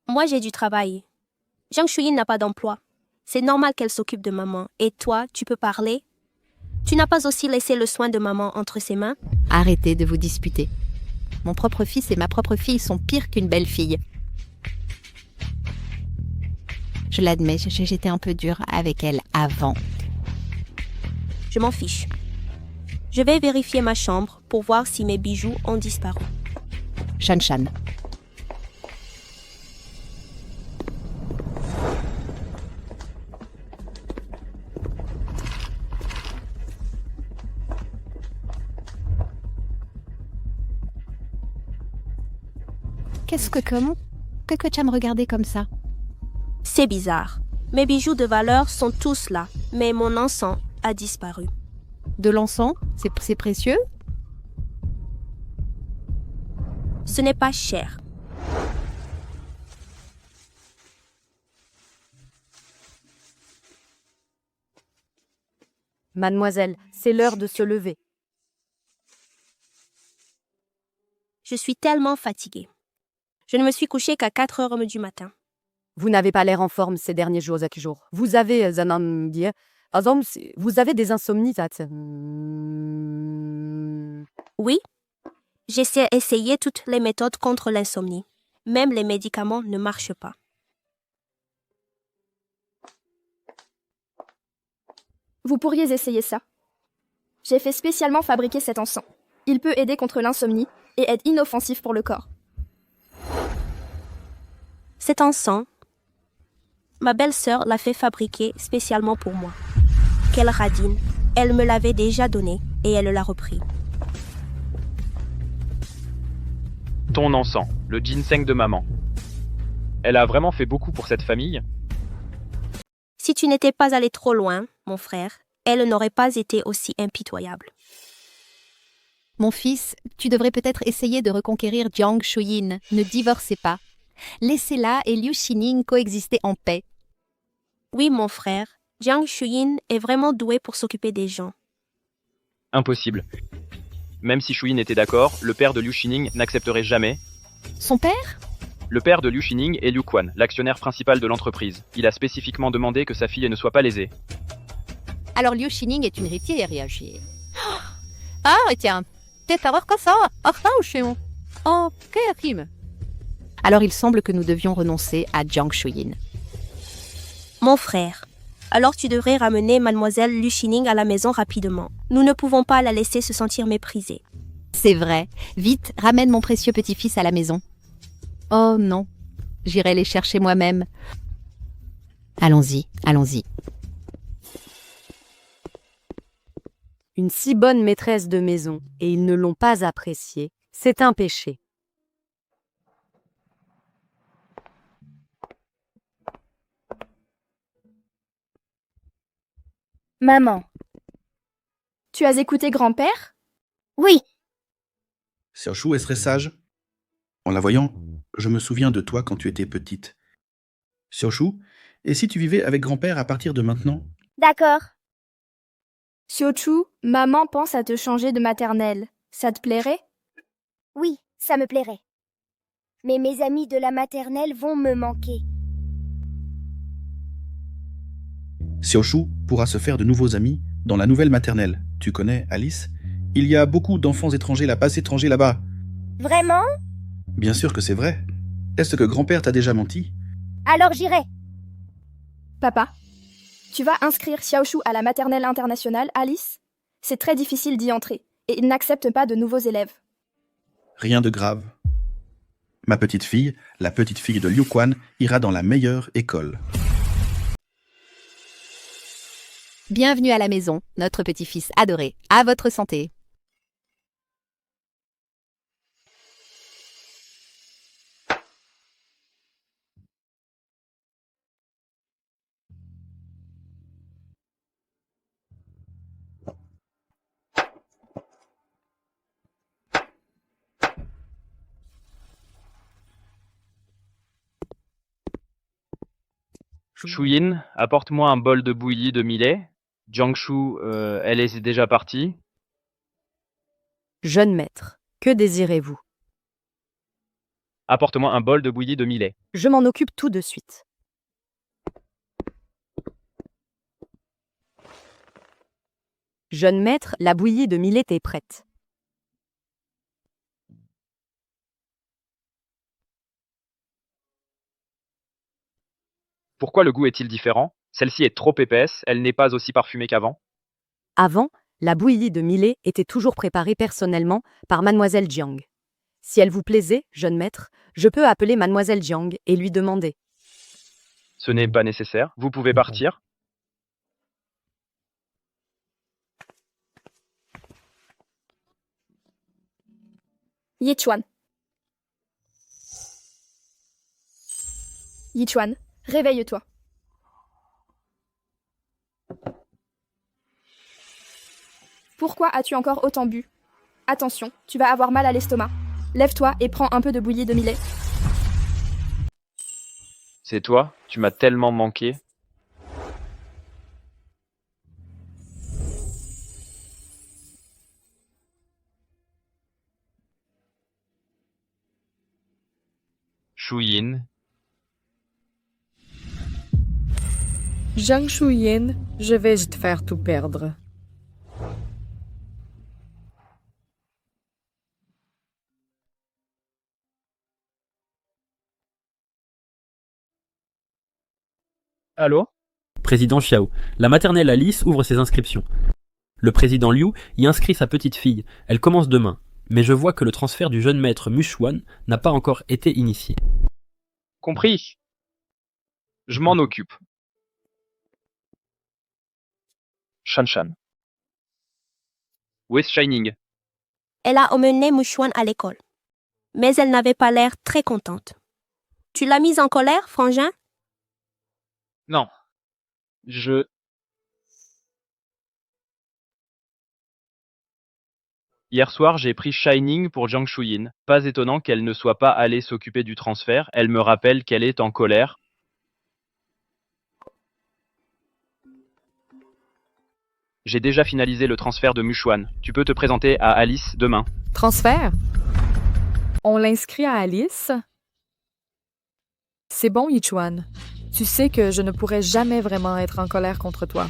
Moi j'ai du travail. Jiang Shuyin n'a pas d'emploi. C'est normal qu'elle s'occupe de maman. Et toi, tu peux parler? Tu n'as pas aussi laissé le soin de maman entre ses mains? Arrêtez de vous disputer. Mon propre fils et ma propre fille sont pires qu'une belle fille. Je l'admets, j'étais un peu dure avec elle avant. Je m'en fiche. Je vais vérifier ma chambre pour voir si mes bijoux ont disparu. Shan. Qu'est-ce que comment que tu as me regarder comme ça? C'est bizarre. Mes bijoux de valeur sont tous là, mais mon encens a disparu. De l'encens? C'est précieux? Ce n'est pas cher. Mademoiselle, c'est l'heure de se lever. Je suis tellement fatiguée. Je ne me suis couchée qu'à 4 heures du matin. Vous n'avez pas l'air en forme ces derniers jours. Vous avez vous avez des insomnies. Oui, j'essaie d'essayer toutes les méthodes contre l'insomnie. Même les médicaments ne marchent pas. Vous pourriez essayer ça. J'ai fait spécialement fabriquer cet encens. Il peut aider contre l'insomnie et être inoffensif pour le corps. Cet encens, ma belle-sœur l'a fait fabriquer spécialement pour moi. Quelle radine! Elle me l'avait déjà donné et elle l'a repris. Ton encens, le ginseng de maman. Elle a vraiment fait beaucoup pour cette famille. Si tu n'étais pas allé trop loin, mon frère, elle n'aurait pas été aussi impitoyable. Mon fils, tu devrais peut-être essayer de reconquérir Jiang Shuyin. Ne divorcez pas. Laissez-la et Liu Xining coexister en paix. Oui, mon frère, Jiang Shuyin est vraiment doué pour s'occuper des gens. Impossible. Même si Shuyin était d'accord, le père de Liu Xining n'accepterait jamais. Son père? Le père de Liu Xining est Liu Quan, l'actionnaire principal de l'entreprise. Il a spécifiquement demandé que sa fille ne soit pas lésée. Alors Liu Xining est une héritière, réagir. Ah, tiens, t'es savoir que ça. Oh, quel crime. Alors il semble que nous devions renoncer à Jiang Shuyin. Mon frère, alors tu devrais ramener mademoiselle Liu Xining à la maison rapidement. Nous ne pouvons pas la laisser se sentir méprisée. C'est vrai. Vite, ramène mon précieux petit-fils à la maison. Oh non, j'irai les chercher moi-même. Allons-y, allons-y. Une si bonne maîtresse de maison et ils ne l'ont pas appréciée, c'est un péché. Maman. Tu as écouté grand-père? Oui. Xiaoshu est très sage. En la voyant, je me souviens de toi quand tu étais petite. Xiaoshu, et si tu vivais avec grand-père à partir de maintenant? D'accord. Xiaochu, maman pense à te changer de maternelle. Ça te plairait? Oui, ça me plairait. Mais mes amis de la maternelle vont me manquer. Xiaoshu pourra se faire de nouveaux amis dans la nouvelle maternelle. Tu connais Alice? Il y a beaucoup d'enfants étrangers là-bas. Vraiment? Bien sûr que c'est vrai. Est-ce que grand-père t'a déjà menti? Alors j'irai. Papa, tu vas inscrire Xiaoshu à la maternelle internationale, Alice? C'est très difficile d'y entrer, et il n'accepte pas de nouveaux élèves. Rien de grave. Ma petite fille, la petite fille de Liu Quan, ira dans la meilleure école. Bienvenue à la maison, notre petit-fils adoré. À votre santé. Shuyin, apporte-moi un bol de bouillie de millet. Jiangshu, elle est déjà partie. Jeune maître, que désirez-vous? Apporte-moi un bol de bouillie de millet. Je m'en occupe tout de suite. Jeune maître, la bouillie de millet est prête. Pourquoi le goût est-il différent? Celle-ci est trop épaisse, elle n'est pas aussi parfumée qu'avant. Avant, la bouillie de millet était toujours préparée personnellement par mademoiselle Jiang. Si elle vous plaisait, jeune maître, je peux appeler mademoiselle Jiang et lui demander. Ce n'est pas nécessaire, vous pouvez partir. Yichuan. Yichuan, réveille-toi. Pourquoi as-tu encore autant bu? Attention, tu vas avoir mal à l'estomac. Lève-toi et prends un peu de bouillie de millet. C'est toi? Tu m'as tellement manqué. Shuyin. Jiang Shuyin, je vais te faire tout perdre. Allô? Président Xiao. La maternelle Alice ouvre ses inscriptions. Le président Liu y inscrit sa petite fille. Elle commence demain. Mais je vois que le transfert du jeune maître Muchuan n'a pas encore été initié. Compris. Je m'en occupe. Shan. Où est Shining? Elle a emmené Muchuan à l'école. Mais elle n'avait pas l'air très contente. Tu l'as mise en colère, frangin? Non. Hier soir, j'ai pris Shining pour Jiang Shuyin. Pas étonnant qu'elle ne soit pas allée s'occuper du transfert. Elle me rappelle qu'elle est en colère. J'ai déjà finalisé le transfert de Muchuan. Tu peux te présenter à Alice demain. Transfert? On l'inscrit à Alice? C'est bon, Yichuan. Tu sais que je ne pourrais jamais vraiment être en colère contre toi.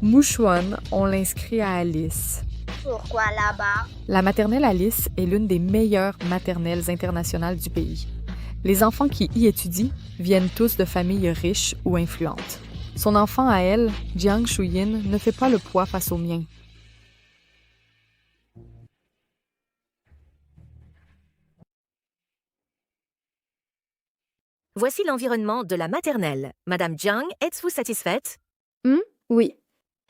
Muchuan, on l'inscrit à Alice. Pourquoi là-bas? La maternelle Alice est l'une des meilleures maternelles internationales du pays. Les enfants qui y étudient viennent tous de familles riches ou influentes. Son enfant à elle, Jiang Shuyin, ne fait pas le poids face au mien. Voici l'environnement de la maternelle. Madame Jiang, êtes-vous satisfaite? Oui.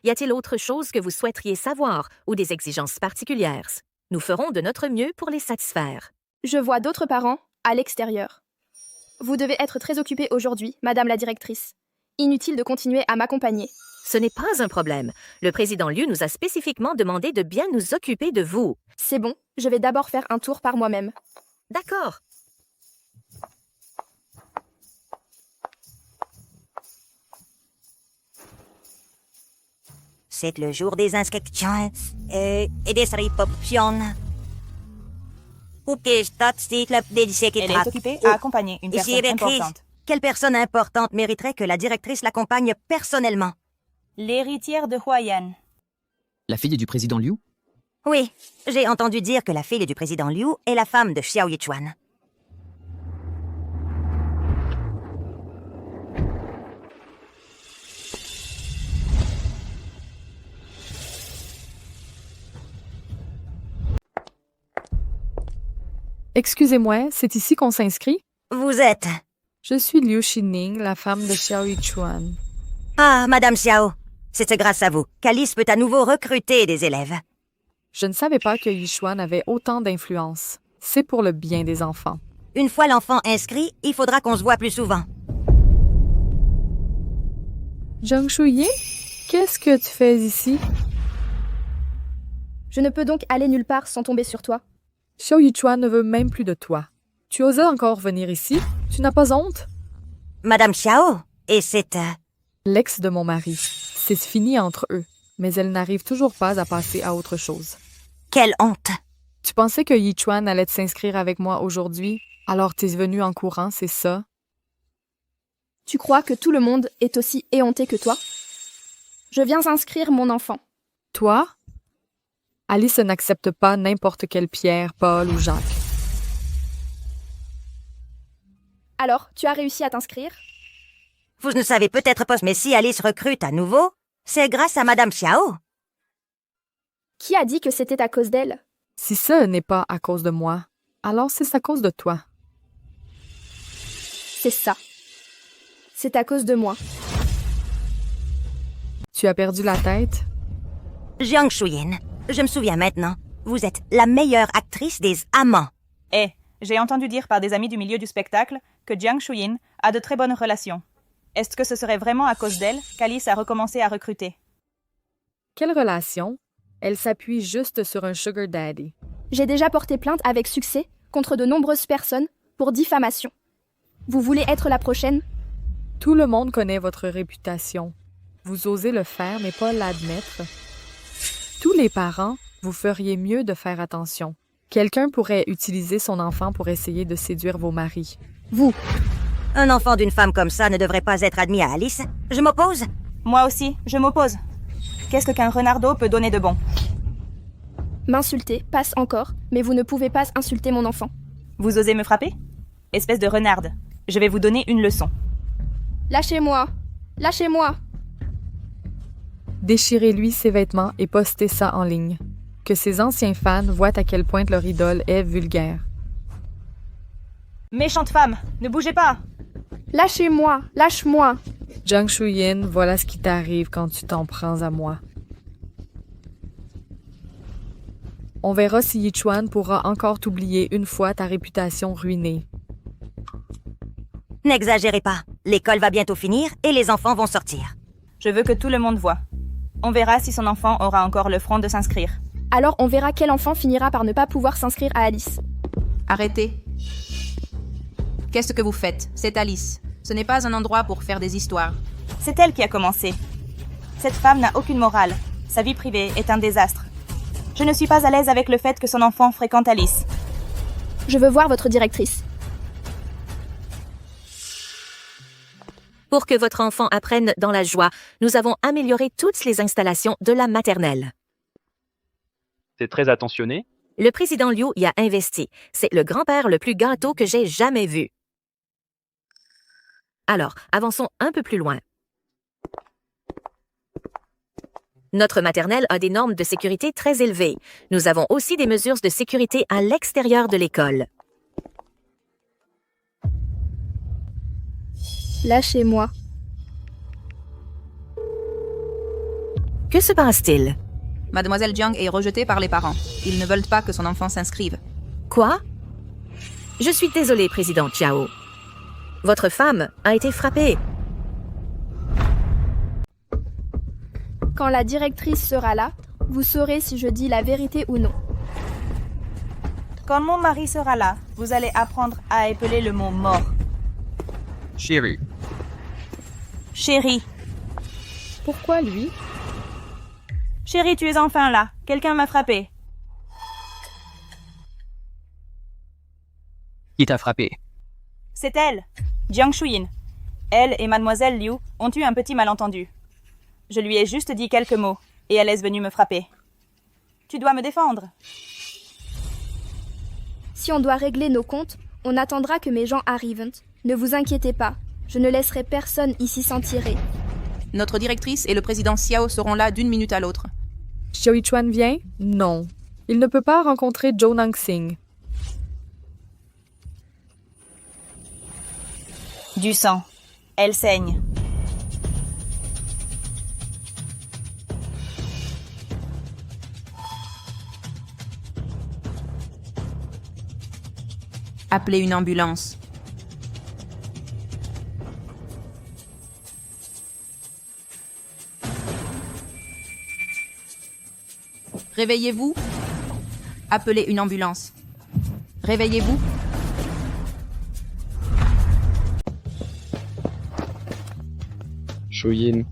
Y a-t-il autre chose que vous souhaiteriez savoir ou des exigences particulières? Nous ferons de notre mieux pour les satisfaire. Je vois d'autres parents à l'extérieur. Vous devez être très occupée aujourd'hui, Madame la directrice. Inutile de continuer à m'accompagner. Ce n'est pas un problème. Le président Liu nous a spécifiquement demandé de bien nous occuper de vous. C'est bon, je vais d'abord faire un tour par moi-même. D'accord. C'est le jour des inscriptions et des réceptions. Elle est occupée à accompagner une personne importante. Quelle personne importante mériterait que la directrice l'accompagne personnellement? L'héritière de Huayan. La fille du président Liu? Oui, j'ai entendu dire que la fille du président Liu est la femme de Xiao Yichuan. Excusez-moi, c'est ici qu'on s'inscrit? Vous êtes? Je suis Liu Xining, la femme de Xiao Yichuan. Ah, Madame Xiao, c'est grâce à vous qu'Alice peut à nouveau recruter des élèves. Je ne savais pas que Yichuan avait autant d'influence. C'est pour le bien des enfants. Une fois l'enfant inscrit, il faudra qu'on se voit plus souvent. Jiang Shuyin, qu'est-ce que tu fais ici? Je ne peux donc aller nulle part sans tomber sur toi. Xiao Yichuan ne veut même plus de toi. Tu osais encore venir ici? Tu n'as pas honte? Madame Xiao, et c'est... L'ex de mon mari. C'est fini entre eux, mais elle n'arrive toujours pas à passer à autre chose. Quelle honte! Tu pensais que Yichuan allait s'inscrire avec moi aujourd'hui, alors t'es venu en courant, c'est ça? Tu crois que tout le monde est aussi éhonté que toi? Je viens inscrire mon enfant. Toi? Alice n'accepte pas n'importe quelle Pierre, Paul ou Jacques. Alors, tu as réussi à t'inscrire? Vous ne savez peut-être pas, mais si Alice recrute à nouveau, c'est grâce à Madame Xiao. Qui a dit que c'était à cause d'elle? Si ce n'est pas à cause de moi, alors c'est à cause de toi. C'est ça. C'est à cause de moi. Tu as perdu la tête? Jiang Shuyin, je me souviens maintenant. Vous êtes la meilleure actrice des amants. Hé, J'ai entendu dire par des amis du milieu du spectacle que Jiang Shuyin a de très bonnes relations. Est-ce que ce serait vraiment à cause d'elle qu'Alice a recommencé à recruter? Quelle relation? Elle s'appuie juste sur un sugar daddy. J'ai déjà porté plainte avec succès contre de nombreuses personnes pour diffamation. Vous voulez être la prochaine? Tout le monde connaît votre réputation. Vous osez le faire, mais pas l'admettre. Tous les parents, vous feriez mieux de faire attention. Quelqu'un pourrait utiliser son enfant pour essayer de séduire vos maris. Vous. Un enfant d'une femme comme ça ne devrait pas être admis à Alice. Je m'oppose. Moi aussi, je m'oppose. Qu'est-ce qu'un renardeau peut donner de bon? M'insulter passe encore, mais vous ne pouvez pas insulter mon enfant. Vous osez me frapper? Espèce de renarde. Je vais vous donner une leçon. Lâchez-moi! Lâchez-moi! Déchirez-lui ses vêtements et postez ça en ligne. Que ses anciens fans voient à quel point leur idole est vulgaire. Méchante femme, ne bougez pas! Lâchez-moi! Lâche-moi! Jiang Shuyin, voilà ce qui t'arrive quand tu t'en prends à moi. On verra si Yichuan pourra encore t'oublier une fois ta réputation ruinée. N'exagérez pas. L'école va bientôt finir et les enfants vont sortir. Je veux que tout le monde voie. On verra si son enfant aura encore le front de s'inscrire. Alors on verra quel enfant finira par ne pas pouvoir s'inscrire à Alice. Arrêtez. Qu'est-ce que vous faites? C'est Alice. Ce n'est pas un endroit pour faire des histoires. C'est elle qui a commencé. Cette femme n'a aucune morale. Sa vie privée est un désastre. Je ne suis pas à l'aise avec le fait que son enfant fréquente Alice. Je veux voir votre directrice. Pour que votre enfant apprenne dans la joie, nous avons amélioré toutes les installations de la maternelle. C'est très attentionné. Le président Liu y a investi. C'est le grand-père le plus gâteau que j'ai jamais vu. Alors, avançons un peu plus loin. Notre maternelle a des normes de sécurité très élevées. Nous avons aussi des mesures de sécurité à l'extérieur de l'école. Lâchez-moi. Que se passe-t-il? Mademoiselle Jiang est rejetée par les parents. Ils ne veulent pas que son enfant s'inscrive. Quoi? Je suis désolée, président Chiao. Votre femme a été frappée. Quand la directrice sera là, vous saurez si je dis la vérité ou non. Quand mon mari sera là, vous allez apprendre à épeler le mot mort. Chérie. Chérie. Pourquoi lui? Chérie, tu es enfin là. Quelqu'un m'a frappé. Qui t'a frappé? C'est elle, Jiang Shuyin. Elle et mademoiselle Liu ont eu un petit malentendu. Je lui ai juste dit quelques mots et elle est venue me frapper. Tu dois me défendre. Si on doit régler nos comptes, on attendra que mes gens arrivent. Ne vous inquiétez pas, je ne laisserai personne ici s'en tirer. Notre directrice et le président Xiao seront là d'une minute à l'autre. Xiao Yichuan vient? Non. Il ne peut pas rencontrer Zhou Nangsing. Du sang. Elle saigne. Appelez une ambulance. Réveillez-vous. Appelez une ambulance. Réveillez-vous. Shuyin.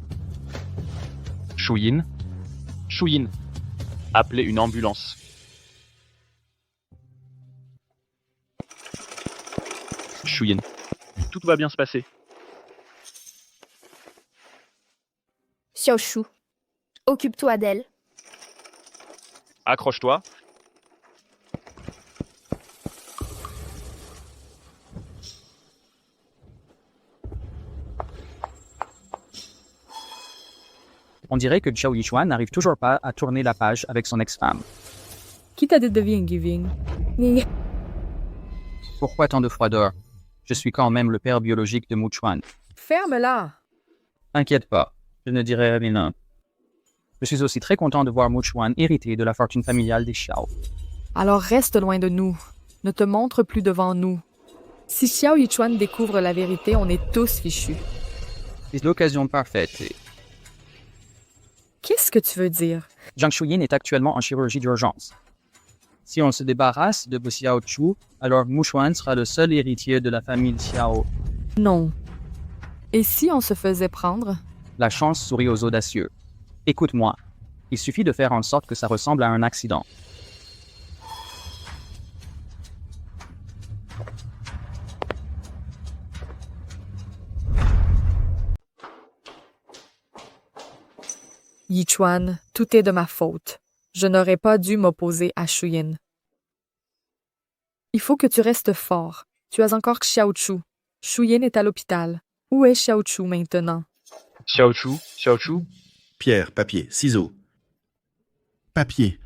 Shuyin. Shuyin. Appelez une ambulance. Shuyin. Tout va bien se passer. Xiaoshu, occupe-toi d'elle. Accroche-toi. On dirait que Xiao Yichuan n'arrive toujours pas à tourner la page avec son ex-femme. Qui t'a dit de bien giving? Pourquoi tant de froideur? Je suis quand même le père biologique de Muchuan. Ferme-la! T'inquiète pas, je ne dirai rien. Je suis aussi très content de voir Muchuan hériter de la fortune familiale des Xiao. Alors reste loin de nous. Ne te montre plus devant nous. Si Xiao Yichuan découvre la vérité, on est tous fichus. C'est l'occasion parfaite. Et Qu'est-ce que tu veux dire? Jiang Shuyin est actuellement en chirurgie d'urgence. Si on se débarrasse de Xiao Chu, alors Mu Xuan sera le seul héritier de la famille Xiao. Non. Et si on se faisait prendre? La chance sourit aux audacieux. Écoute-moi, il suffit de faire en sorte que ça ressemble à un accident. Yichuan, tout est de ma faute. Je n'aurais pas dû m'opposer à Shuyin. Il faut que tu restes fort. Tu as encore Xiao Chu. Shuyin est à l'hôpital. Où est Xiao Chu maintenant? Xiao Chu, Xiao Chu. Pierre, papier, ciseaux. Papier.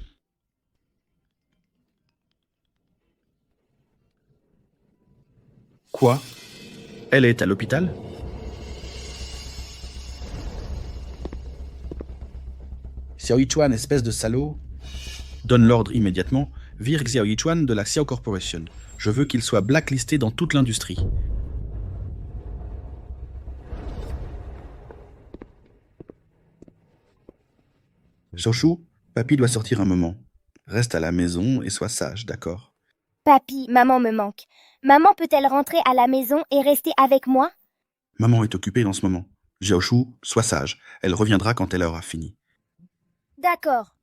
Quoi? Elle est à l'hôpital? Xiao Yichuan, espèce de salaud, donne l'ordre immédiatement, vire Xiao Yichuan de la Xiao Corporation. Je veux qu'il soit blacklisté dans toute l'industrie. Xiaoshu, papy doit sortir un moment. Reste à la maison et sois sage, d'accord? Papy, maman me manque. Maman peut-elle rentrer à la maison et rester avec moi? Maman est occupée en ce moment. Xiaoshu, sois sage. Elle reviendra quand elle aura fini. D'accord.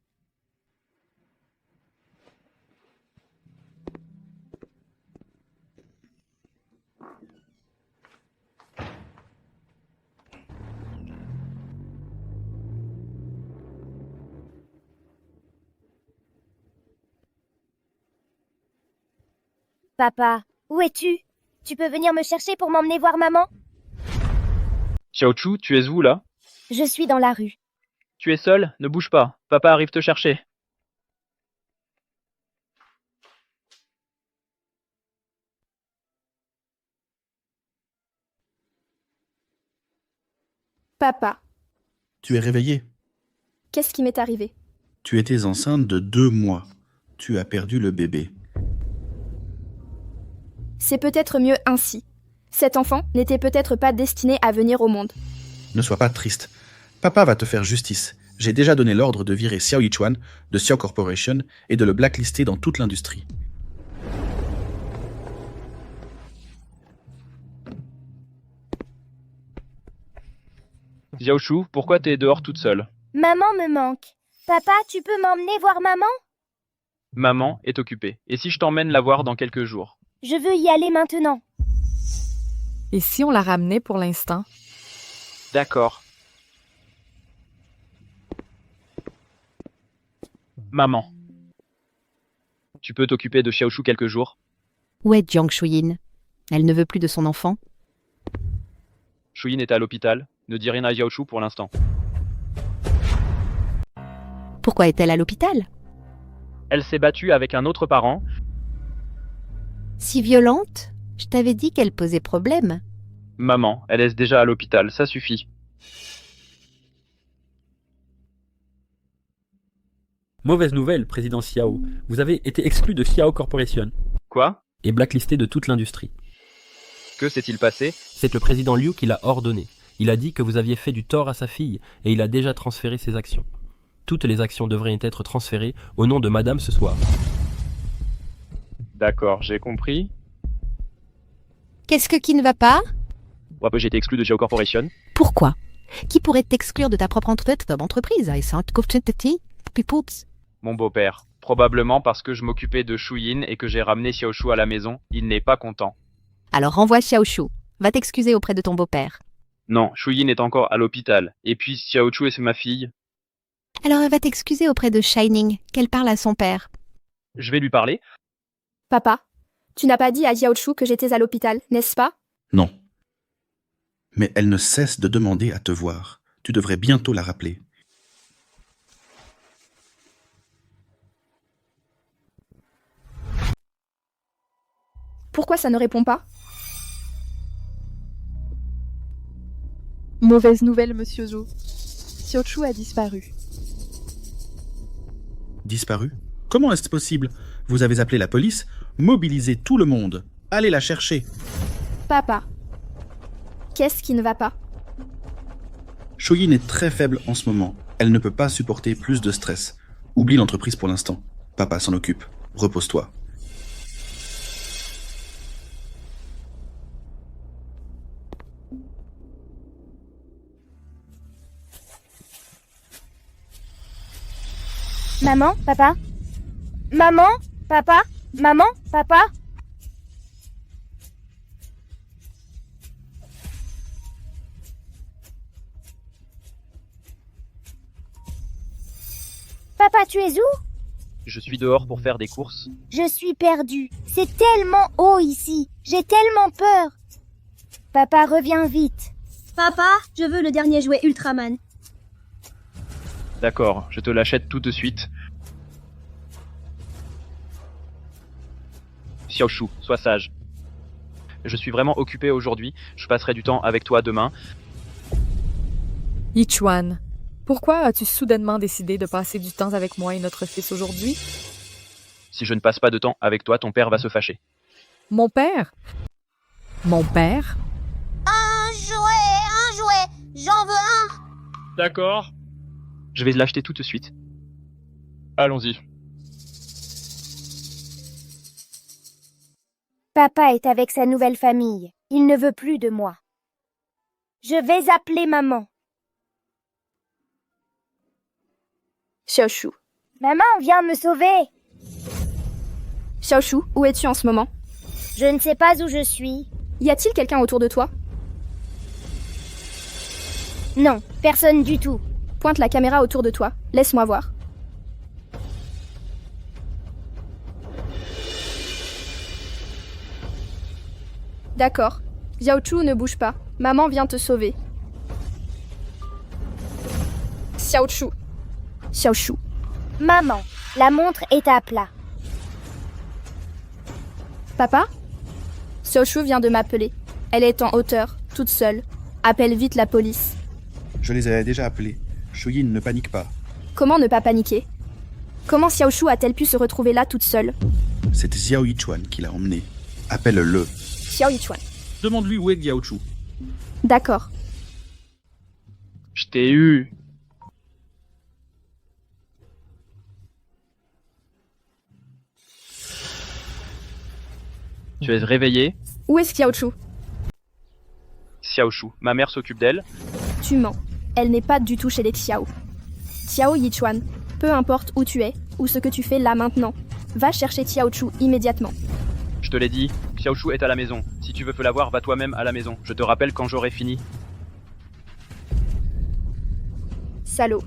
Papa, où es-tu? Tu peux venir me chercher pour m'emmener voir maman? Xiao Chu, tu es où là? Je suis dans la rue. Tu es seul? Ne bouge pas. Papa arrive te chercher. Papa, Tu es réveillé. qu'est-ce qui m'est arrivé? Tu étais enceinte de 2 mois. Tu as perdu le bébé. C'est peut-être mieux ainsi. Cet enfant n'était peut-être pas destiné à venir au monde. Ne sois pas triste. Papa va te faire justice. J'ai déjà donné l'ordre de virer Xiao Yichuan de Xiao Corporation et de le blacklister dans toute l'industrie. Xiaoshu, pourquoi t'es dehors toute seule? Maman me manque. Papa, tu peux m'emmener voir maman? Maman est occupée. Et si je t'emmène la voir dans quelques jours? Je veux y aller maintenant. Et si on la ramenait pour l'instant? D'accord. Maman. Tu peux t'occuper de Xiaoshu quelques jours? Où est Jiang Shuyin? Elle ne veut plus de son enfant? Shuyin est à l'hôpital. Ne dis rien à Xiaoshu pour l'instant. Pourquoi est-elle à l'hôpital? Elle s'est battue avec un autre parent. Si violente? Je t'avais dit qu'elle posait problème. Maman, elle est déjà à l'hôpital, ça suffit. Mauvaise nouvelle, président Xiao. Vous avez été exclu de Xiao Corporation. Quoi? Et blacklisté de toute l'industrie. Que s'est-il passé? C'est le président Liu qui l'a ordonné. Il a dit que vous aviez fait du tort à sa fille et il a déjà transféré ses actions. Toutes les actions devraient être transférées au nom de madame ce soir. D'accord, j'ai compris. Qu'est-ce qui ne va pas? Ouais, j'ai été exclu de Xiao Corporation. Pourquoi? Qui pourrait t'exclure de ta propre entreprise? Mon beau-père. Probablement parce que je m'occupais de Shuyin et que j'ai ramené Xiaoshu à la maison. Il n'est pas content. Alors renvoie Xiaoshu. Va t'excuser auprès de ton beau-père. Non, Shuyin est encore à l'hôpital. Et puis Xiaoshu est ma fille. Alors elle va t'excuser auprès de Shining, qu'elle parle à son père. Je vais lui parler. Papa, tu n'as pas dit à Xiaoshu que j'étais à l'hôpital, n'est-ce pas? Non. Mais elle ne cesse de demander à te voir. Tu devrais bientôt la rappeler. Pourquoi ça ne répond pas? Mauvaise nouvelle, monsieur Zhou. Xiaoshu a disparu. Disparu? Comment est-ce possible? Vous avez appelé la police? Mobilisez tout le monde. Allez la chercher. Papa, qu'est-ce qui ne va pas? Shuyin est très faible en ce moment. Elle ne peut pas supporter plus de stress. Oublie l'entreprise pour l'instant. Papa s'en occupe. Repose-toi. Maman, papa? Maman, papa? Maman, papa? Papa, tu es où? Je suis dehors pour faire des courses. Je suis perdue. C'est tellement haut ici. J'ai tellement peur. Papa, reviens vite. Papa, je veux le dernier jouet Ultraman. D'accord, je te l'achète tout de suite. Xiaoshu, sois sage. Je suis vraiment occupé aujourd'hui. Je passerai du temps avec toi demain. Yichuan, pourquoi as-tu soudainement décidé de passer du temps avec moi et notre fils aujourd'hui? Si je ne passe pas de temps avec toi, ton père va se fâcher. Mon père? Mon père? Un jouet, j'en veux un. D'accord. Je vais l'acheter tout de suite. Allons-y. Papa est avec sa nouvelle famille. Il ne veut plus de moi. Je vais appeler maman. Xiaoshu. Maman, viens me sauver. Xiaoshu, où es-tu en ce moment? Je ne sais pas où je suis. Y a-t-il quelqu'un autour de toi? Non, personne du tout. Pointe la caméra autour de toi. Laisse-moi voir. D'accord. Xiaochu, ne bouge pas. Maman vient te sauver. Xiaochu. Xiaoshu. Maman, la montre est à plat. Papa? Xiaoshu vient de m'appeler. Elle est en hauteur, toute seule. Appelle vite la police. Je les ai déjà appelés. Shuyin, ne panique pas. Comment ne pas paniquer? Comment Xiaoshu a-t-elle pu se retrouver là toute seule? C'est Xiao Yichuan qui l'a emmené. Appelle-le. Xiao Yichuan. Demande-lui où est Xiaochu. D'accord. Je t'ai eu. Tu es réveillé? Où est Xiaochu? Xiaoshu, ma mère s'occupe d'elle. Tu mens. Elle n'est pas du tout chez les Xiao. Xiao Yichuan, peu importe où tu es, ou ce que tu fais là maintenant, va chercher Xiaochu immédiatement. Je te l'ai dit, Xiaoshu est à la maison. Si tu veux la voir, va toi-même à la maison. Je te rappelle quand j'aurai fini. Salaud.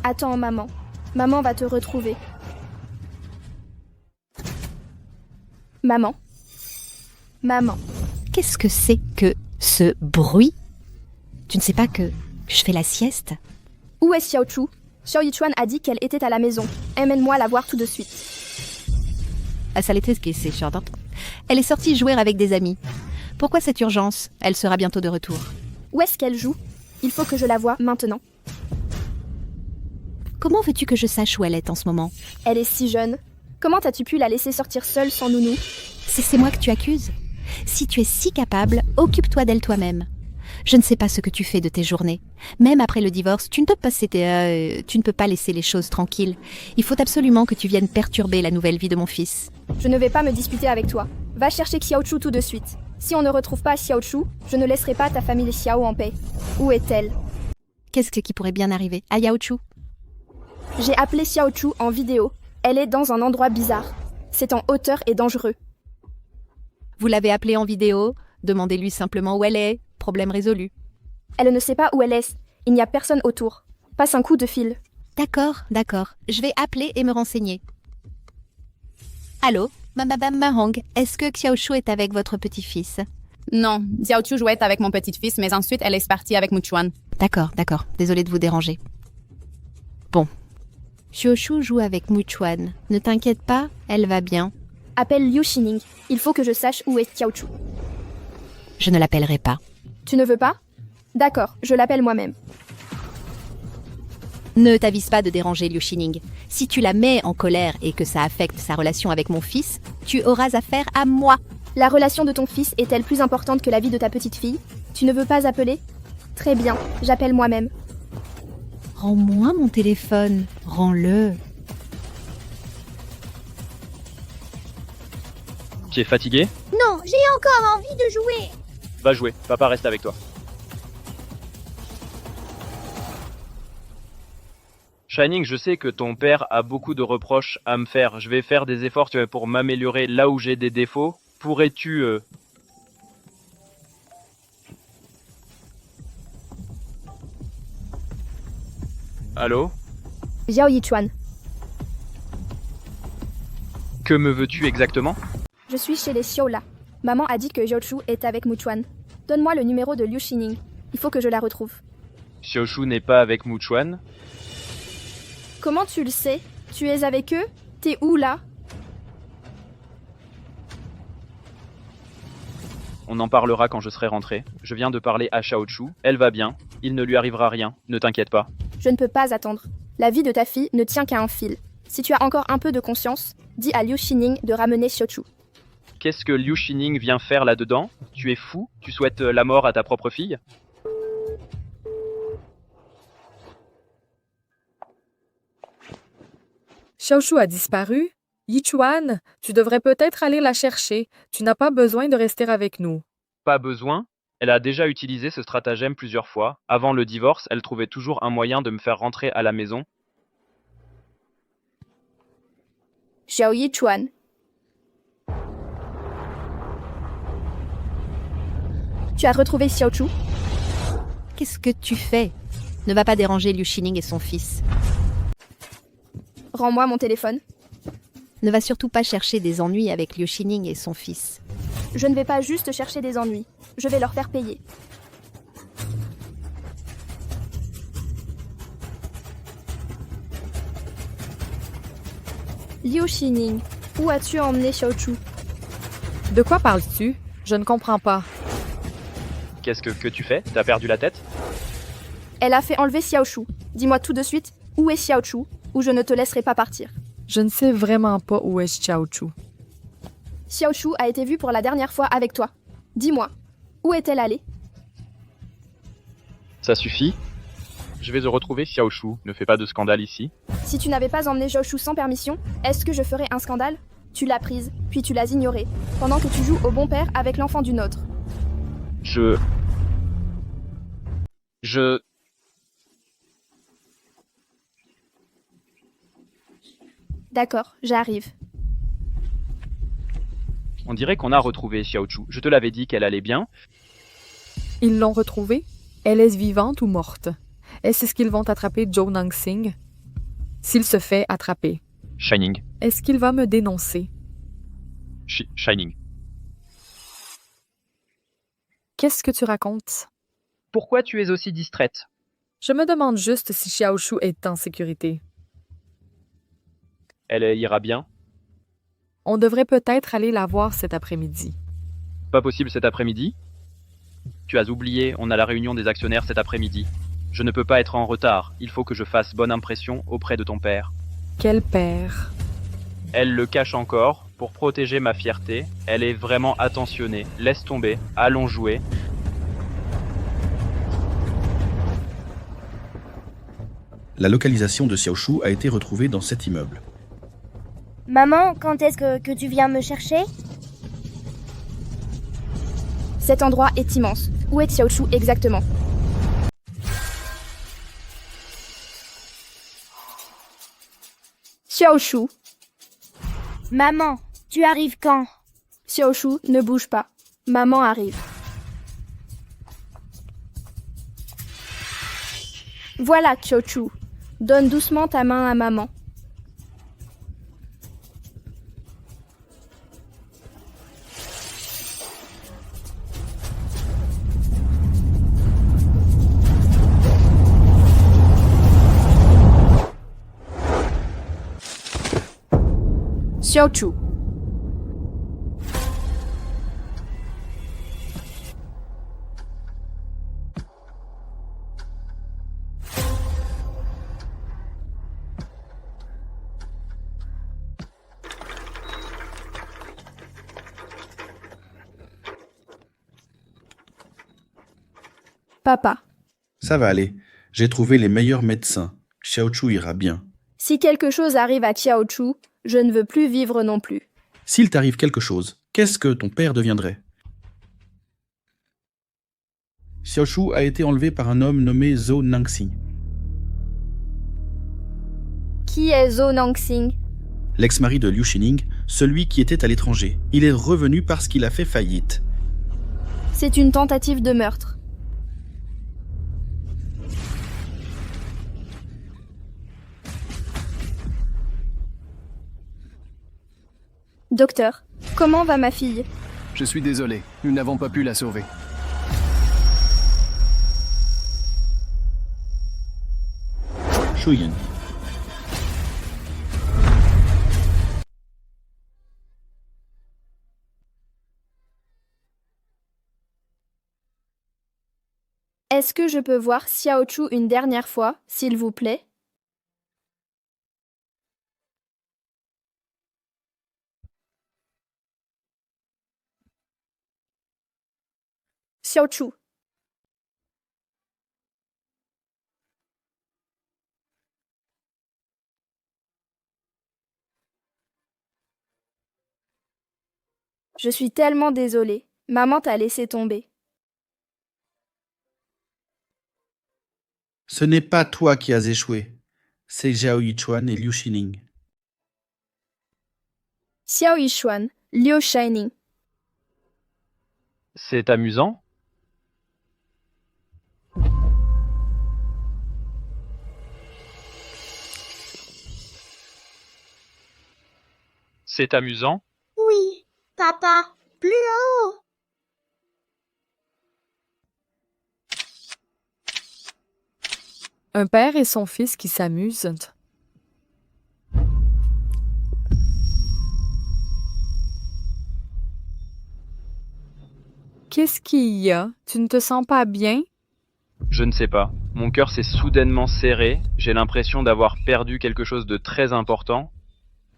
Attends, maman. Maman va te retrouver. Maman. Maman. Qu'est-ce que c'est que ce bruit? Tu ne sais pas que je fais la sieste? Où est Xiaochu? Xiao Yichuan a dit qu'elle était à la maison. Emmène-moi la voir tout de suite. Elle est sortie jouer avec des amis. Pourquoi cette urgence? Elle sera bientôt de retour. Où est-ce qu'elle joue? Il faut que je la voie maintenant. Comment veux-tu que je sache où elle est en ce moment? Elle est si jeune. Comment as-tu pu la laisser sortir seule sans nounou? C'est moi que tu accuses? Si tu es si capable, occupe-toi d'elle toi-même. Je ne sais pas ce que tu fais de tes journées. Même après le divorce, tu ne peux pas laisser les choses tranquilles. Il faut absolument que tu viennes perturber la nouvelle vie de mon fils. Je ne vais pas me disputer avec toi. Va chercher Xiaochu tout de suite. Si on ne retrouve pas Xiaochu, je ne laisserai pas ta famille Xiao en paix. Où est-elle? Qu'est-ce qui pourrait bien arriver à Yaochu? J'ai appelé Xiaochu en vidéo. Elle est dans un endroit bizarre. C'est en hauteur et dangereux. Vous l'avez appelée en vidéo? Demandez-lui simplement où elle est. Problème résolu. Elle ne sait pas où elle est. Il n'y a personne autour. Passe un coup de fil. D'accord. Je vais appeler et me renseigner. Allô, Madame Mahong, est-ce que Xiaoshu est avec votre petit-fils? Non, Xiaochu jouait avec mon petit-fils, mais ensuite elle est partie avec Muchuan. D'accord. Désolée de vous déranger. Bon. Xiaoshu joue avec Muchuan. Ne t'inquiète pas, elle va bien. Appelle Liu Xining. Il faut que je sache où est Xiaochu. Je ne l'appellerai pas. Tu ne veux pas? D'accord, je l'appelle moi-même. Ne t'avise pas de déranger Liu Xining. Si tu la mets en colère et que ça affecte sa relation avec mon fils, tu auras affaire à moi. La relation de ton fils est-elle plus importante que la vie de ta petite fille? Tu ne veux pas appeler? Très bien, j'appelle moi-même. Rends-moi mon téléphone. Rends-le. Tu es fatigué? Non, j'ai encore envie de jouer. Va jouer, papa reste avec toi. Shining, je sais que ton père a beaucoup de reproches à me faire. Je vais faire des efforts pour m'améliorer là où j'ai des défauts. Pourrais-tu... Allô? Xiao Yichuan, Que me veux-tu exactement? je suis chez les Xiaola. Maman a dit que Xiaochu est avec Muchuan. Donne-moi le numéro de Liu Xining. Il faut que je la retrouve. Xiaoshu n'est pas avec Muchuan. Comment tu le sais? Tu es avec eux? T'es où là? On en parlera quand je serai rentré. Je viens de parler à Xiaochu. Elle va bien. Il ne lui arrivera rien. Ne t'inquiète pas. Je ne peux pas attendre. La vie de ta fille ne tient qu'à un fil. Si tu as encore un peu de conscience, dis à Liu Xining de ramener Xiaochu. Qu'est-ce que Liu Xining vient faire là-dedans? Tu es fou? Tu souhaites la mort à ta propre fille? Xiaoshu a disparu? Yichuan, tu devrais peut-être aller la chercher. Tu n'as pas besoin de rester avec nous. Pas besoin. Elle a déjà utilisé ce stratagème plusieurs fois. Avant le divorce, elle trouvait toujours un moyen de me faire rentrer à la maison. Xiao Yichuan. Tu as retrouvé Xiaochu? Qu'est-ce que tu fais? Ne va pas déranger Liu Xining et son fils. Rends-moi mon téléphone. Ne va surtout pas chercher des ennuis avec Liu Xining et son fils. Je ne vais pas juste chercher des ennuis. Je vais leur faire payer. Liu Xining, où as-tu emmené Xiaochu? De quoi parles-tu? Je ne comprends pas. Qu'est-ce que tu fais? T'as perdu la tête? Elle a fait enlever Xiaochu. Dis-moi tout de suite, où est Xiaochu, ou je ne te laisserai pas partir. Je ne sais vraiment pas où est Xiaochu. Xiaochu a été vue pour la dernière fois avec toi. Dis-moi, où est-elle allée? Ça suffit. Je vais retrouver Xiaoshu. Ne fais pas de scandale ici. Si tu n'avais pas emmené Xiaochu sans permission, est-ce que je ferais un scandale? Tu l'as prise, puis tu l'as ignorée, pendant que tu joues au bon père avec l'enfant d'une autre. Je... D'accord, j'arrive. On dirait qu'on a retrouvé Xiaochu. Je te l'avais dit qu'elle allait bien. Ils l'ont retrouvée? Elle est vivante ou morte? Est-ce qu'ils vont attraper Zhou Nangsing? S'il se fait attraper, Shining. est-ce qu'il va me dénoncer? Shining. Qu'est-ce que tu racontes? Pourquoi tu es aussi distraite? Je me demande juste si Xiaoshu est en sécurité. Elle ira bien? On devrait peut-être aller la voir cet après-midi. Pas possible cet après-midi? Tu as oublié, on a la réunion des actionnaires cet après-midi. Je ne peux pas être en retard. Il faut que je fasse bonne impression auprès de ton père. Quel père? Elle le cache encore. Pour protéger ma fierté, elle est vraiment attentionnée. Laisse tomber. Allons jouer. La localisation de Xiaoshu a été retrouvée dans cet immeuble. Maman, quand est-ce que tu viens me chercher? Cet endroit est immense. Où est Xiaochu exactement? Xiaochu. Maman, tu arrives quand? Xiaochu, ne bouge pas. Maman arrive. Voilà, Xiaochu. Donne doucement ta main à maman. Xiaochu. Papa, Ça va aller. J'ai trouvé les meilleurs médecins. Xiaochu ira bien. si quelque chose arrive à Xiaochu, je ne veux plus vivre non plus. S'il t'arrive quelque chose, qu'est-ce que ton père deviendrait? Xiaochu a été enlevé par un homme nommé Zhou Nangxing. Qui est Zhou Nangxing? L'ex-mari de Liu Xining, celui qui était à l'étranger. Il est revenu parce qu'il a fait faillite. C'est une tentative de meurtre. Docteur, comment va ma fille? Je suis désolé, nous n'avons pas pu la sauver. Shuyin. Est-ce que je peux voir Xiaochu une dernière fois, s'il vous plaît? Xiaochu. Je suis tellement désolée. Maman t'a laissé tomber. Ce n'est pas toi qui as échoué. C'est Xiao Yichuan et Liu Xining. Xiao Yichuan, Liu Xining. C'est amusant. C'est amusant. Oui, papa, plus haut. Un père et son fils qui s'amusent. Qu'est-ce qu'il y a? Tu ne te sens pas bien? Je ne sais pas. Mon cœur s'est soudainement serré. J'ai l'impression d'avoir perdu quelque chose de très important.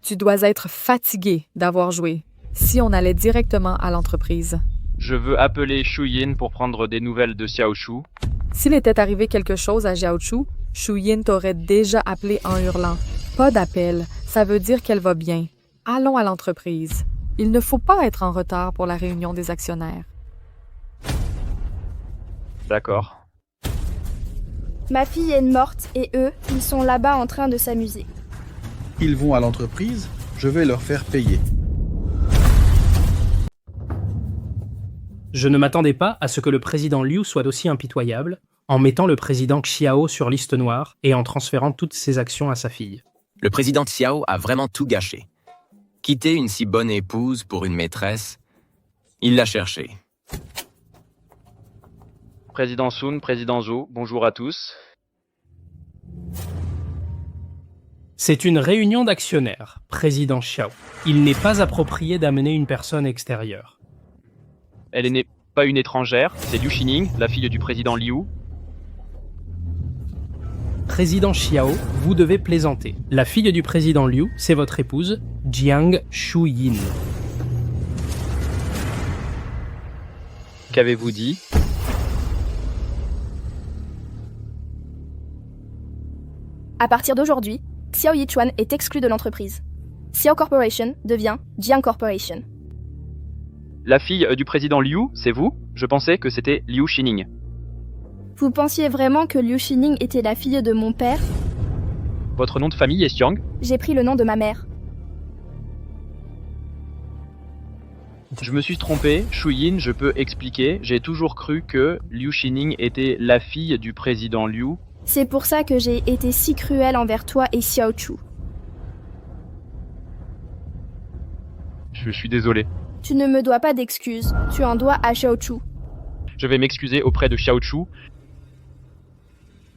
Tu dois être fatigué d'avoir joué. Si on allait directement à l'entreprise. Je veux appeler Shuyin pour prendre des nouvelles de Xiaochu. S'il était arrivé quelque chose à Xiaochu, Shuyin t'aurait déjà appelé en hurlant. Pas d'appel, ça veut dire qu'elle va bien. Allons à l'entreprise. Il ne faut pas être en retard pour la réunion des actionnaires. D'accord. Ma fille est morte et eux, ils sont là-bas en train de s'amuser. Ils vont à l'entreprise, je vais leur faire payer. Je ne m'attendais pas à ce que le président Liu soit aussi impitoyable, en mettant le président Xiao sur liste noire et en transférant toutes ses actions à sa fille. Le président Xiao a vraiment tout gâché. Quitter une si bonne épouse pour une maîtresse, il l'a cherchée. Président Sun, président Zhou, bonjour à tous. C'est une réunion d'actionnaires, président Xiao. Il n'est pas approprié d'amener une personne extérieure. Elle n'est pas une étrangère, c'est Liu Xining, la fille du président Liu. Président Xiao, vous devez plaisanter. La fille du président Liu, c'est votre épouse, Jiang Shuyin. Qu'avez-vous dit? À partir d'aujourd'hui, Xiao Yichuan est exclu de l'entreprise. Xiao Corporation devient Jiang Corporation. La fille du président Liu, c'est vous? Je pensais que c'était Liu Xining. Vous pensiez vraiment que Liu Xining était la fille de mon père? Votre nom de famille est Xiang? J'ai pris le nom de ma mère. Je me suis trompé, Shuyin, je peux expliquer. J'ai toujours cru que Liu Xining était la fille du président Liu. C'est pour ça que j'ai été si cruelle envers toi et Xiaochu. Je suis désolé. Tu ne me dois pas d'excuses, tu en dois à Xiaochu. Je vais m'excuser auprès de Xiaochu.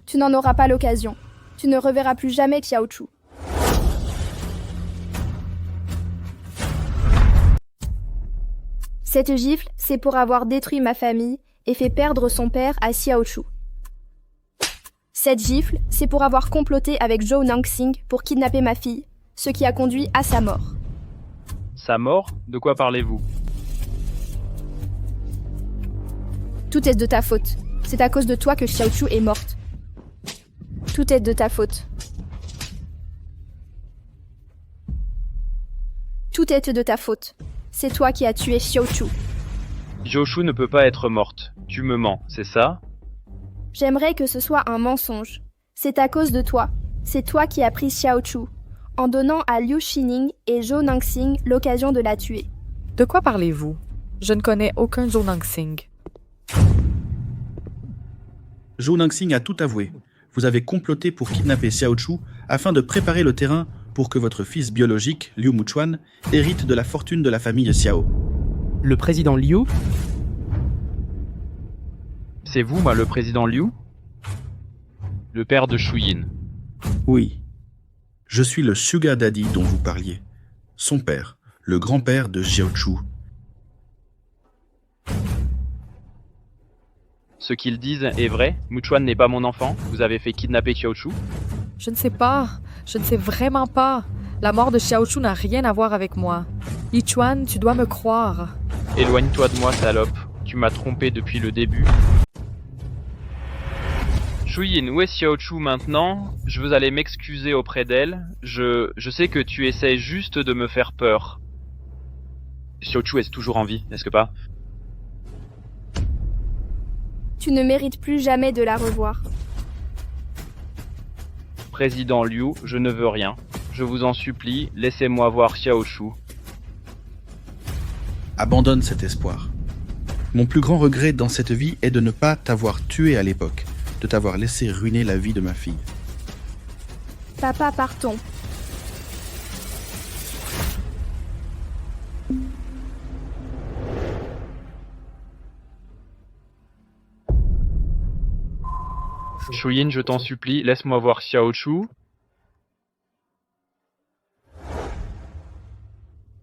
Tu n'en auras pas l'occasion. Tu ne reverras plus jamais Xiaochu. Cette gifle, c'est pour avoir détruit ma famille et fait perdre son père à Xiaochu. Cette gifle, c'est pour avoir comploté avec Zhou Nangxing pour kidnapper ma fille, ce qui a conduit à sa mort. Sa mort? De quoi parlez-vous? Tout est de ta faute. C'est à cause de toi que Xiaochu est morte. Tout est de ta faute. Tout est de ta faute. C'est toi qui as tué Xiaochu. Xiaochu ne peut pas être morte. Tu me mens, c'est ça? J'aimerais que ce soit un mensonge. C'est à cause de toi. C'est toi qui as pris Xiaochu, en donnant à Liu Xining et Zhou Naxing l'occasion de la tuer. De quoi parlez-vous? Je ne connais aucun Zhou Naxing. Zhou Naxing a tout avoué. Vous avez comploté pour kidnapper Xiaochu afin de préparer le terrain pour que votre fils biologique, Liu Muchuan, hérite de la fortune de la famille Xiao. Le président Liu? C'est vous, moi, le président Liu? Le père de Shuyin. Oui. Je suis le Sugar Daddy dont vous parliez. Son père, le grand-père de Xiaochu. Ce qu'ils disent est vrai? Muchuan n'est pas mon enfant? Vous avez fait kidnapper Xiaochu? Je ne sais pas. Je ne sais vraiment pas. La mort de Xiaochu n'a rien à voir avec moi. Yichuan, tu dois me croire. Éloigne-toi de moi, salope. Tu m'as trompé depuis le début. Shuyin, où est Xiaochu maintenant? Je veux aller m'excuser auprès d'elle. Je sais que tu essaies juste de me faire peur. Xiaochu est toujours en vie, n'est-ce que pas? Tu ne mérites plus jamais de la revoir. Président Liu, je ne veux rien. Je vous en supplie, laissez-moi voir Xiaochu. Abandonne cet espoir. Mon plus grand regret dans cette vie est de ne pas t'avoir tué à l'époque, de t'avoir laissé ruiner la vie de ma fille. Papa, partons. Shuyin, je t'en supplie, laisse-moi voir Xiaochu.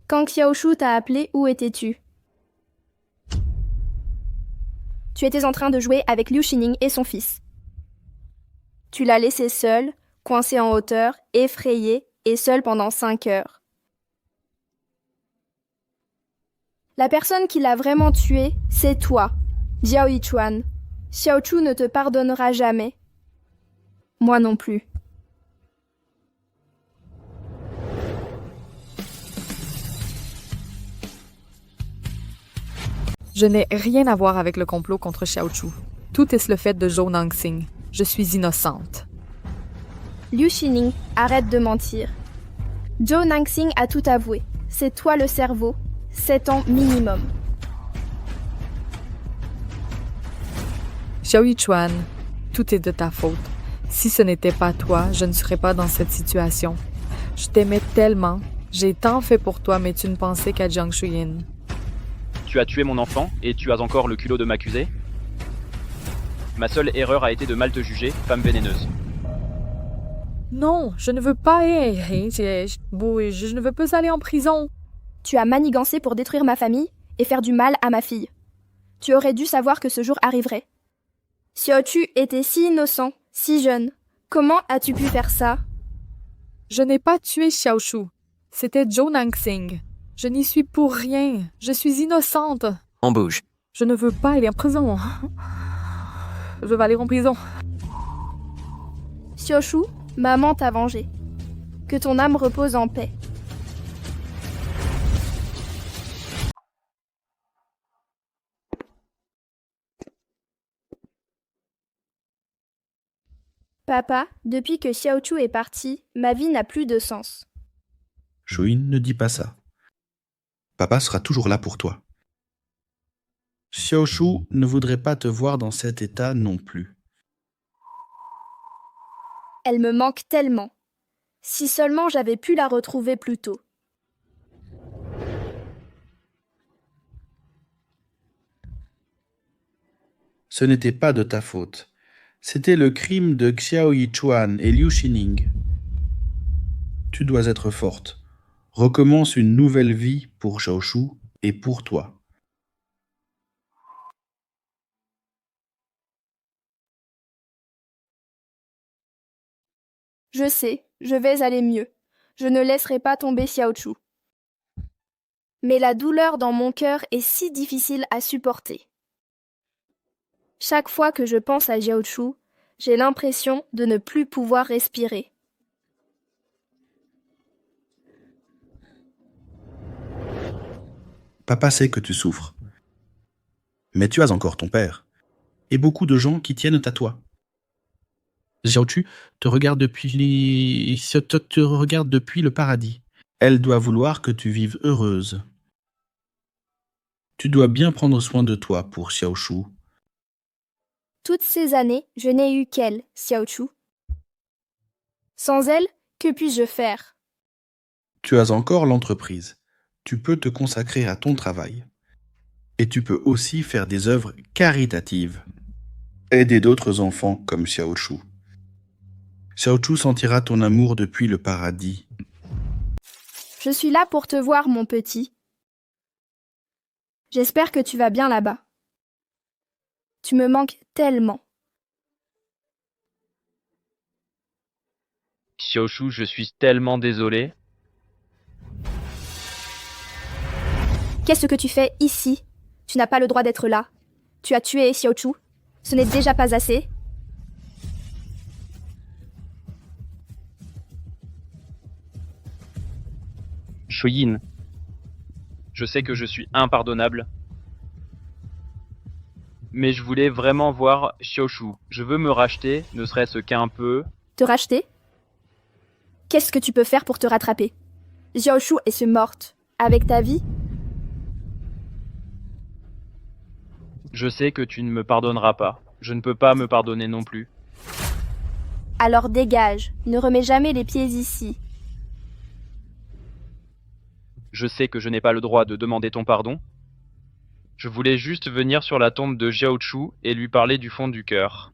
Quand Xiaochu t'a appelé, où étais-tu? Tu étais en train de jouer avec Liu Xining et son fils. Tu l'as laissé seul, coincé en hauteur, effrayé et seul pendant 5 heures. La personne qui l'a vraiment tué, c'est toi, Jiao Yichuan. Xiaochu ne te pardonnera jamais. Moi non plus. Je n'ai rien à voir avec le complot contre Xiaochu. Tout est le fait de Zhou Naxing. Je suis innocente. Liu Xining, arrête de mentir. Zhou Naxing a tout avoué. C'est toi le cerveau. 7 ans minimum. Xiao Yichuan, tout est de ta faute. Si ce n'était pas toi, je ne serais pas dans cette situation. Je t'aimais tellement. J'ai tant fait pour toi, mais tu ne pensais qu'à Jiang Shuyin. Tu as tué mon enfant et tu as encore le culot de m'accuser? Ma seule erreur a été de mal te juger, femme vénéneuse. Non, je ne veux pas. Je ne veux pas aller en prison. Tu as manigancé pour détruire ma famille et faire du mal à ma fille. Tu aurais dû savoir que ce jour arriverait. Xiaochu était si innocent, si jeune. Comment as-tu pu faire ça? Je n'ai pas tué Xiaochu. C'était Zhou Naxing. Je n'y suis pour rien. Je suis innocente. On bouge. Je ne veux pas aller en prison. Je vais aller en prison. Xiaochu, maman t'a vengé. Que ton âme repose en paix. Papa, depuis que Xiaochu est parti, ma vie n'a plus de sens. Shuyin ne dit pas ça. Papa sera toujours là pour toi. Xiaochu ne voudrait pas te voir dans cet état non plus. Elle me manque tellement. Si seulement j'avais pu la retrouver plus tôt. Ce n'était pas de ta faute. C'était le crime de Xiao Yichuan et Liu Xining. Tu dois être forte. Recommence une nouvelle vie pour Xiaochu et pour toi. Je sais, je vais aller mieux. Je ne laisserai pas tomber Xiaochu. Mais la douleur dans mon cœur est si difficile à supporter. Chaque fois que je pense à Xiaochu, j'ai l'impression de ne plus pouvoir respirer. Papa sait que tu souffres. Mais tu as encore ton père. Et beaucoup de gens qui tiennent à toi. Xiaochu te regarde depuis le paradis. Elle doit vouloir que tu vives heureuse. Tu dois bien prendre soin de toi pour Xiaochu. Toutes ces années, je n'ai eu qu'elle, Xiaochu. Sans elle, que puis-je faire? Tu as encore l'entreprise. Tu peux te consacrer à ton travail. Et tu peux aussi faire des œuvres caritatives. Aider d'autres enfants comme Xiaochu. Xiaochu sentira ton amour depuis le paradis. Je suis là pour te voir, mon petit. J'espère que tu vas bien là-bas. Tu me manques tellement. Xiaochu, je suis tellement désolé. Qu'est-ce que tu fais ici? Tu n'as pas le droit d'être là. Tu as tué Xiaochu. Ce n'est déjà pas assez. Shuyin, je sais que je suis impardonnable. Mais je voulais vraiment voir Xiaochu. Je veux me racheter, ne serait-ce qu'un peu. Te racheter? Qu'est-ce que tu peux faire pour te rattraper? Xiaochu est morte. Avec ta vie? Je sais que tu ne me pardonneras pas. Je ne peux pas me pardonner non plus. Alors dégage. Ne remets jamais les pieds ici. Je sais que je n'ai pas le droit de demander ton pardon. Je voulais juste venir sur la tombe de Xiaochu et lui parler du fond du cœur.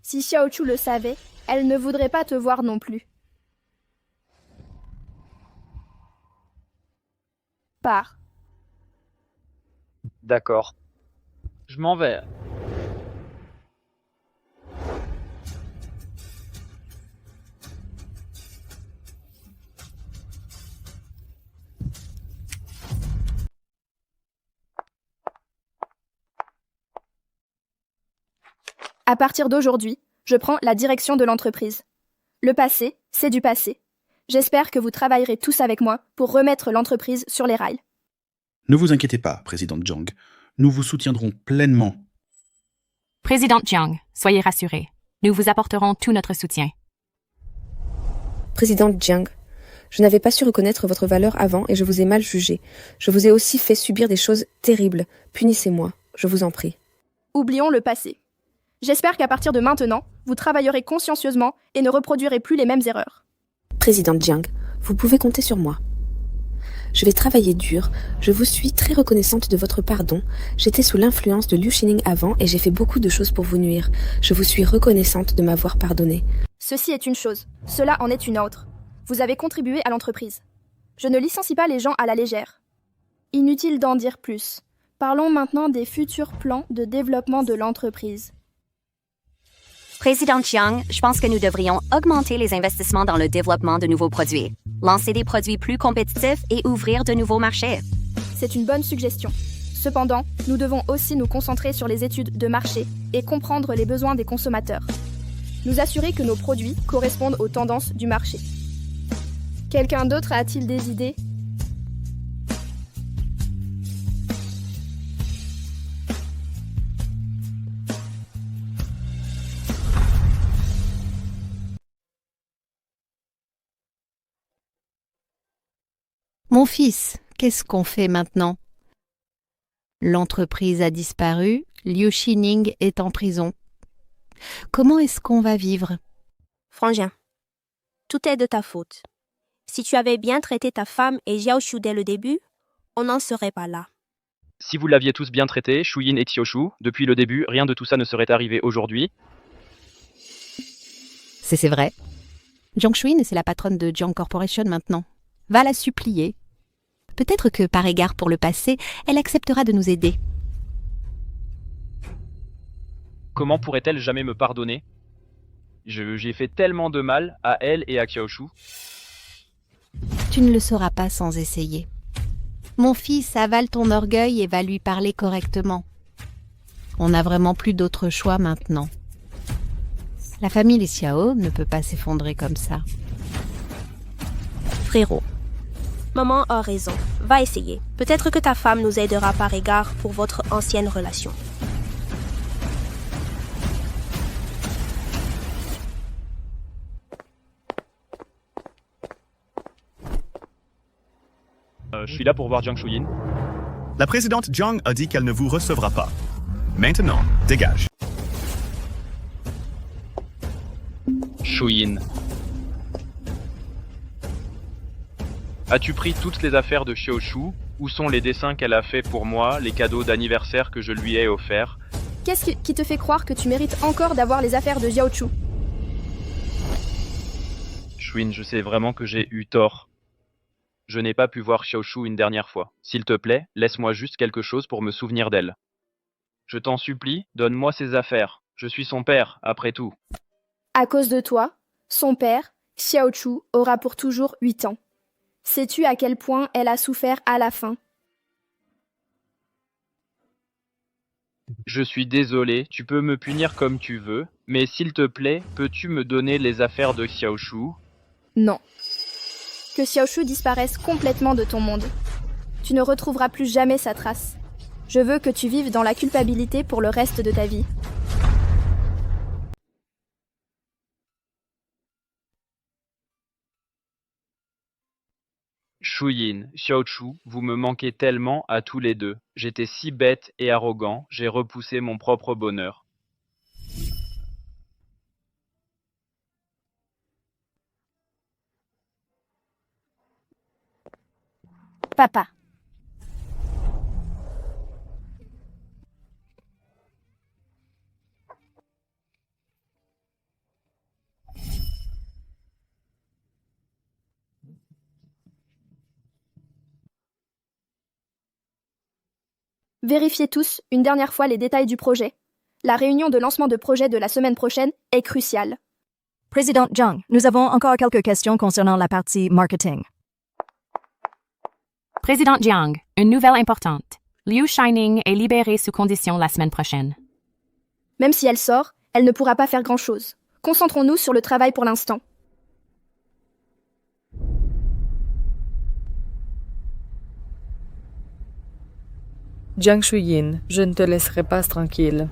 Si Xiaochu le savait, elle ne voudrait pas te voir non plus. Pars. D'accord. Je m'en vais. À partir d'aujourd'hui, je prends la direction de l'entreprise. Le passé, c'est du passé. J'espère que vous travaillerez tous avec moi pour remettre l'entreprise sur les rails. Ne vous inquiétez pas, Présidente Jiang. Nous vous soutiendrons pleinement. Présidente Jiang, soyez rassurée. Nous vous apporterons tout notre soutien. Présidente Jiang, je n'avais pas su reconnaître votre valeur avant et je vous ai mal jugé. Je vous ai aussi fait subir des choses terribles. Punissez-moi, je vous en prie. Oublions le passé. J'espère qu'à partir de maintenant, vous travaillerez consciencieusement et ne reproduirez plus les mêmes erreurs. Présidente Jiang, vous pouvez compter sur moi. Je vais travailler dur, je vous suis très reconnaissante de votre pardon. J'étais sous l'influence de Liu Xining avant et j'ai fait beaucoup de choses pour vous nuire. Je vous suis reconnaissante de m'avoir pardonné. Ceci est une chose, cela en est une autre. Vous avez contribué à l'entreprise. Je ne licencie pas les gens à la légère. Inutile d'en dire plus. Parlons maintenant des futurs plans de développement de l'entreprise. Présidente Jiang, je pense que nous devrions augmenter les investissements dans le développement de nouveaux produits, lancer des produits plus compétitifs et ouvrir de nouveaux marchés. C'est une bonne suggestion. Cependant, nous devons aussi nous concentrer sur les études de marché et comprendre les besoins des consommateurs. Nous assurer que nos produits correspondent aux tendances du marché. Quelqu'un d'autre a-t-il des idées ? Mon fils, qu'est-ce qu'on fait maintenant? L'entreprise a disparu, Liu Xining est en prison. Comment est-ce qu'on va vivre? Frangin, tout est de ta faute. Si tu avais bien traité ta femme et Xiaochu dès le début, on n'en serait pas là. Si vous l'aviez tous bien traité, Shuyin et Xiaochu, depuis le début, rien de tout ça ne serait arrivé aujourd'hui. C'est vrai. Jiang Shuyin, c'est la patronne de Jiang Corporation maintenant. Va la supplier. Peut-être que, par égard pour le passé, elle acceptera de nous aider. Comment pourrait-elle jamais me pardonner? J'ai fait tellement de mal à elle et à Xiaochu. Tu ne le sauras pas sans essayer. Mon fils, avale ton orgueil et va lui parler correctement. On n'a vraiment plus d'autre choix maintenant. La famille des Xiao ne peut pas s'effondrer comme ça. Frérot, maman a raison. Va essayer. Peut-être que ta femme nous aidera par égard pour votre ancienne relation. Je suis là pour voir Jiang Shuyin. La présidente Jiang a dit qu'elle ne vous recevra pas. Maintenant, dégage. Shuyin. As-tu pris toutes les affaires de Xiaoshu? Où sont les dessins qu'elle a faits pour moi, les cadeaux d'anniversaire que je lui ai offerts? Qu'est-ce qui te fait croire que tu mérites encore d'avoir les affaires de Xiaochu? Shuyin, je sais vraiment que j'ai eu tort. Je n'ai pas pu voir Xiaoshu une dernière fois. S'il te plaît, laisse-moi juste quelque chose pour me souvenir d'elle. Je t'en supplie, donne-moi ses affaires. Je suis son père, après tout. À cause de toi, son père, Xiaochu, aura pour toujours 8 ans. Sais-tu à quel point elle a souffert à la fin? Je suis désolé, tu peux me punir comme tu veux, mais s'il te plaît, peux-tu me donner les affaires de Xiaoshu? Non. Que Xiaoshu disparaisse complètement de ton monde. Tu ne retrouveras plus jamais sa trace. Je veux que tu vives dans la culpabilité pour le reste de ta vie. Shuyin, Xiaochu, vous me manquez tellement à tous les deux. J'étais si bête et arrogant, j'ai repoussé mon propre bonheur. Papa. Vérifiez tous, une dernière fois, les détails du projet. La réunion de lancement de projet de la semaine prochaine est cruciale. Président Jiang, nous avons encore quelques questions concernant la partie marketing. Président Jiang, une nouvelle importante. Liu Shining est libérée sous condition la semaine prochaine. Même si elle sort, elle ne pourra pas faire grand-chose. Concentrons-nous sur le travail pour l'instant. Jiang Shuyin, je ne te laisserai pas tranquille.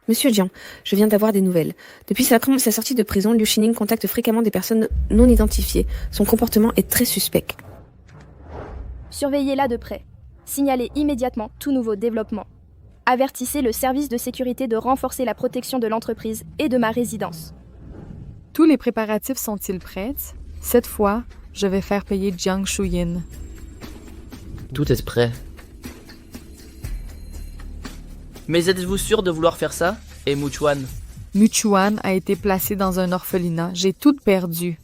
Monsieur Jiang, je viens d'avoir des nouvelles. Depuis sa sortie de prison, Liu Shining contacte fréquemment des personnes non identifiées. Son comportement est très suspect. Surveillez-la de près. Signalez immédiatement tout nouveau développement. Avertissez le service de sécurité de renforcer la protection de l'entreprise et de ma résidence. Tous les préparatifs sont-ils prêts? Cette fois, je vais faire payer Jiang Shuyin. Tout est prêt. Mais êtes-vous sûr de vouloir faire ça? Et Muchuan? Muchuan a été placé dans un orphelinat. J'ai tout perdu.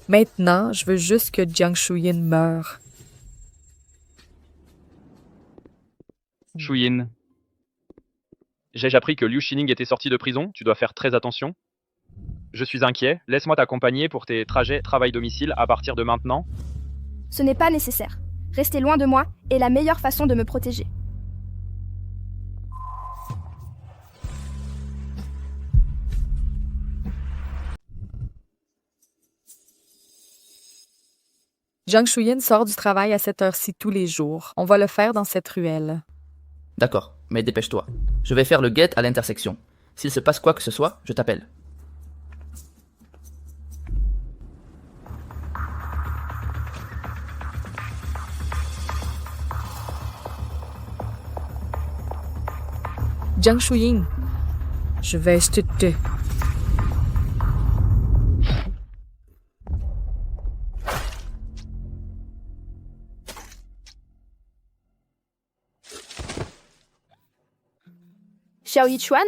Maintenant, je veux juste que Jiang Shuyin meure. Shuyin. J'ai appris que Liu Shining était sorti de prison, tu dois faire très attention. Je suis inquiet, laisse-moi t'accompagner pour tes trajets travail-domicile à partir de maintenant. Ce n'est pas nécessaire. Rester loin de moi est la meilleure façon de me protéger. Jiang Shuyin sort du travail à cette heure-ci tous les jours. On va le faire dans cette ruelle. D'accord, mais dépêche-toi. Je vais faire le guet à l'intersection. S'il se passe quoi que ce soit, je t'appelle. Jiang Shuyin, je vais te... Xiao Yichuan?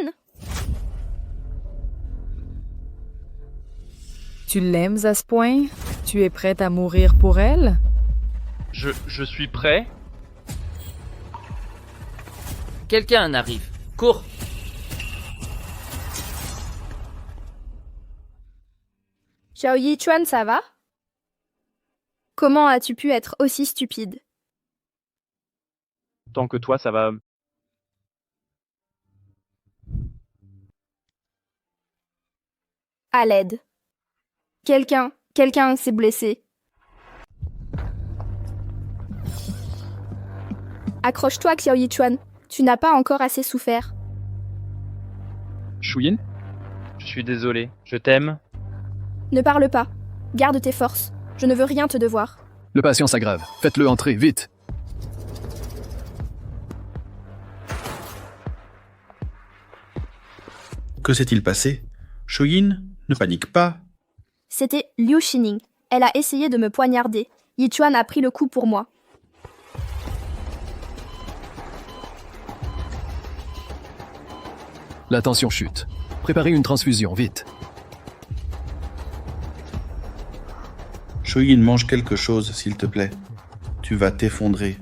Tu l'aimes à ce point? Tu es prête à mourir pour elle? Je suis prêt. Quelqu'un arrive. Cours! Xiao Yichuan, ça va? Comment as-tu pu être aussi stupide? Tant que toi, ça va. À l'aide. Quelqu'un s'est blessé. Accroche-toi, Xiao Yichuan. Tu n'as pas encore assez souffert. Shuyin? Je suis désolé. Je t'aime. Ne parle pas. Garde tes forces. Je ne veux rien te devoir. Le patient s'aggrave. Faites-le entrer, vite. Que s'est-il passé? Shuyin, ne panique pas. C'était Liu Xining. Elle a essayé de me poignarder. Yichuan a pris le coup pour moi. La tension chute. Préparez une transfusion, vite. Shuyin, mange quelque chose, s'il te plaît. Tu vas t'effondrer.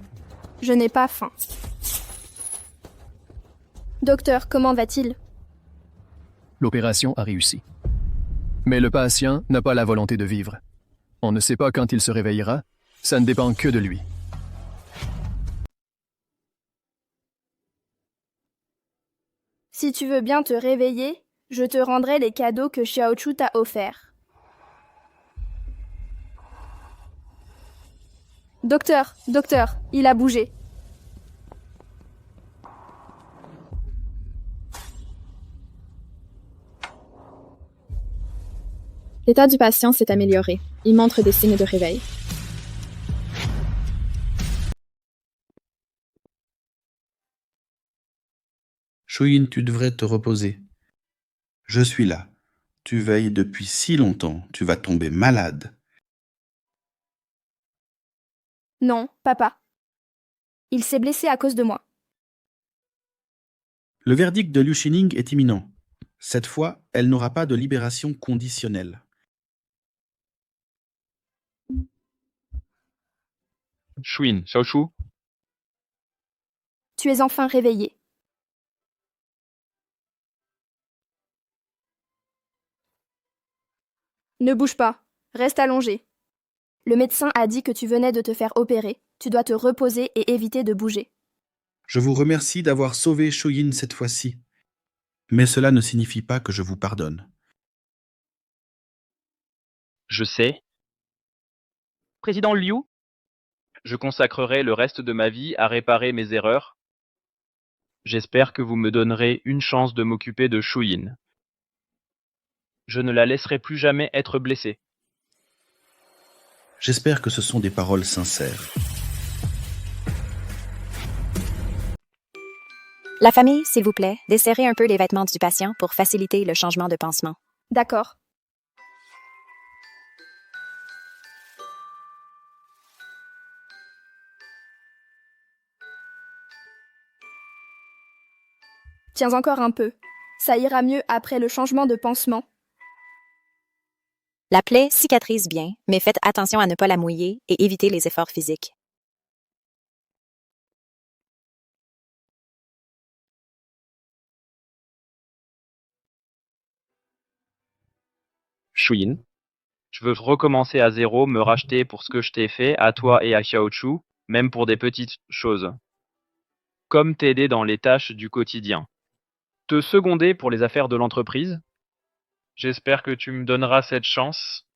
Je n'ai pas faim. Docteur, comment va-t-il? L'opération a réussi. Mais le patient n'a pas la volonté de vivre. On ne sait pas quand il se réveillera. Ça ne dépend que de lui. Si tu veux bien te réveiller, je te rendrai les cadeaux que Xiaochu t'a offerts. Docteur, il a bougé. L'état du patient s'est amélioré. Il montre des signes de réveil. Shuyin, tu devrais te reposer. Je suis là. Tu veilles depuis si longtemps. Tu vas tomber malade. Non, papa. Il s'est blessé à cause de moi. Le verdict de Liu Xining est imminent. Cette fois, elle n'aura pas de libération conditionnelle. Shuyin, Xiaoshu? Tu es enfin réveillé. Ne bouge pas. Reste allongé. Le médecin a dit que tu venais de te faire opérer. Tu dois te reposer et éviter de bouger. Je vous remercie d'avoir sauvé Shuyin cette fois-ci. Mais cela ne signifie pas que je vous pardonne. Je sais. Président Liu, je consacrerai le reste de ma vie à réparer mes erreurs. J'espère que vous me donnerez une chance de m'occuper de Shuyin. Je ne la laisserai plus jamais être blessée. J'espère que ce sont des paroles sincères. La famille, s'il vous plaît, desserrez un peu les vêtements du patient pour faciliter le changement de pansement. D'accord. Tiens encore un peu. Ça ira mieux après le changement de pansement. La plaie cicatrise bien, mais faites attention à ne pas la mouiller et évitez les efforts physiques. Shuyin, je veux recommencer à zéro, me racheter pour ce que je t'ai fait, à toi et à Xiaochu, même pour des petites choses. Comme t'aider dans les tâches du quotidien. Te seconder pour les affaires de l'entreprise. J'espère que tu me donneras cette chance.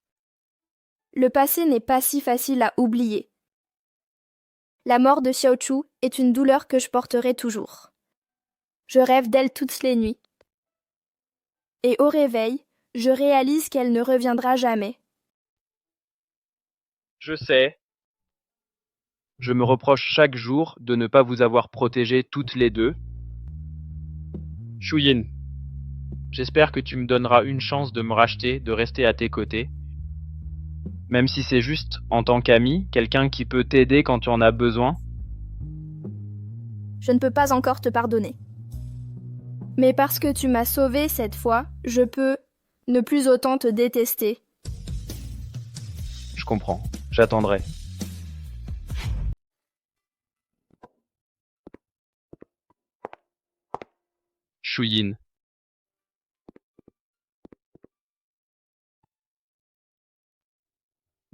Le passé n'est pas si facile à oublier. La mort de Xiaochu est une douleur que je porterai toujours. Je rêve d'elle toutes les nuits. Et au réveil, je réalise qu'elle ne reviendra jamais. Je sais. Je me reproche chaque jour de ne pas vous avoir protégé toutes les deux. Shuyin, j'espère que tu me donneras une chance de me racheter, de rester à tes côtés. Même si c'est juste en tant qu'ami, quelqu'un qui peut t'aider quand tu en as besoin. Je ne peux pas encore te pardonner. Mais parce que tu m'as sauvé cette fois, je peux ne plus autant te détester. Je comprends. J'attendrai. Shuyin.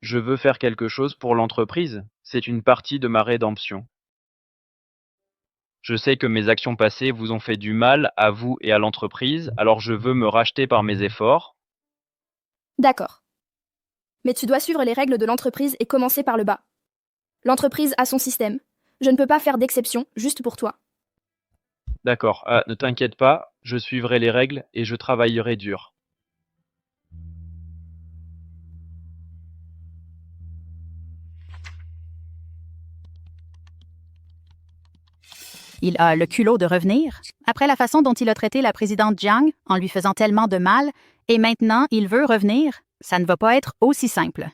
Je veux faire quelque chose pour l'entreprise. C'est une partie de ma rédemption. Je sais que mes actions passées vous ont fait du mal à vous et à l'entreprise, alors je veux me racheter par mes efforts. D'accord. Mais tu dois suivre les règles de l'entreprise et commencer par le bas. L'entreprise a son système. Je ne peux pas faire d'exception juste pour toi. D'accord, ne t'inquiète pas, je suivrai les règles et je travaillerai dur. Il a le culot de revenir, après la façon dont il a traité la présidente Jiang en lui faisant tellement de mal, et maintenant il veut revenir. Ça ne va pas être aussi simple.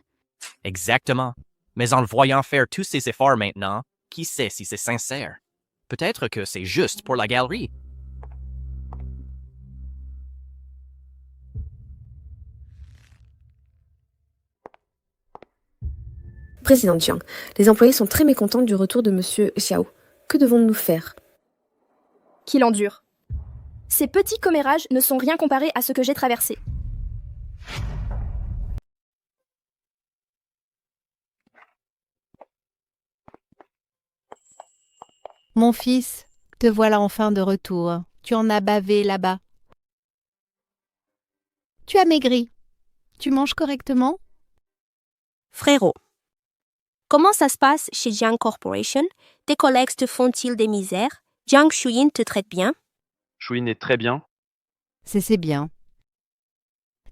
Exactement. Mais en le voyant faire tous ces efforts maintenant, qui sait si c'est sincère? Peut-être que c'est juste pour la galerie. Présidente Jiang, les employés sont très mécontents du retour de Monsieur Xiao. Que devons-nous faire? Qu'il endure. Ces petits commérages ne sont rien comparés à ce que j'ai traversé. Mon fils, te voilà enfin de retour. Tu en as bavé là-bas. Tu as maigri. Tu manges correctement? Frérot, comment ça se passe chez Jiang Corporation? Tes collègues te font-ils des misères? Jiang Shuyin te traite bien? Shuyin est très bien. C'est bien.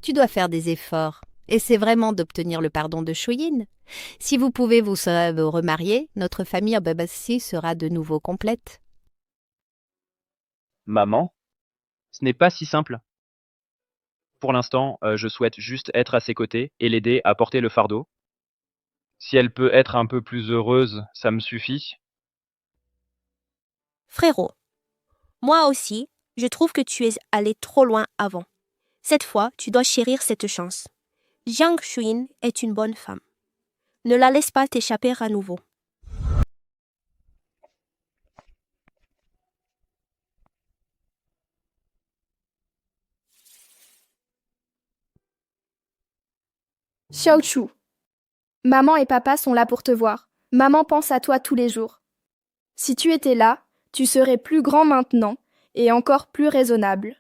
Tu dois faire des efforts. Et c'est vraiment d'obtenir le pardon de Shuyin. Si vous pouvez vous remarier, notre famille à Babassi sera de nouveau complète. Maman, ce n'est pas si simple. Pour l'instant, je souhaite juste être à ses côtés et l'aider à porter le fardeau. Si elle peut être un peu plus heureuse, ça me suffit. Frérot, moi aussi, je trouve que tu es allé trop loin avant. Cette fois, tu dois chérir cette chance. Jiang Shuyin est une bonne femme. Ne la laisse pas t'échapper à nouveau. Xiaochu, maman et papa sont là pour te voir. Maman pense à toi tous les jours. Si tu étais là, tu serais plus grand maintenant et encore plus raisonnable.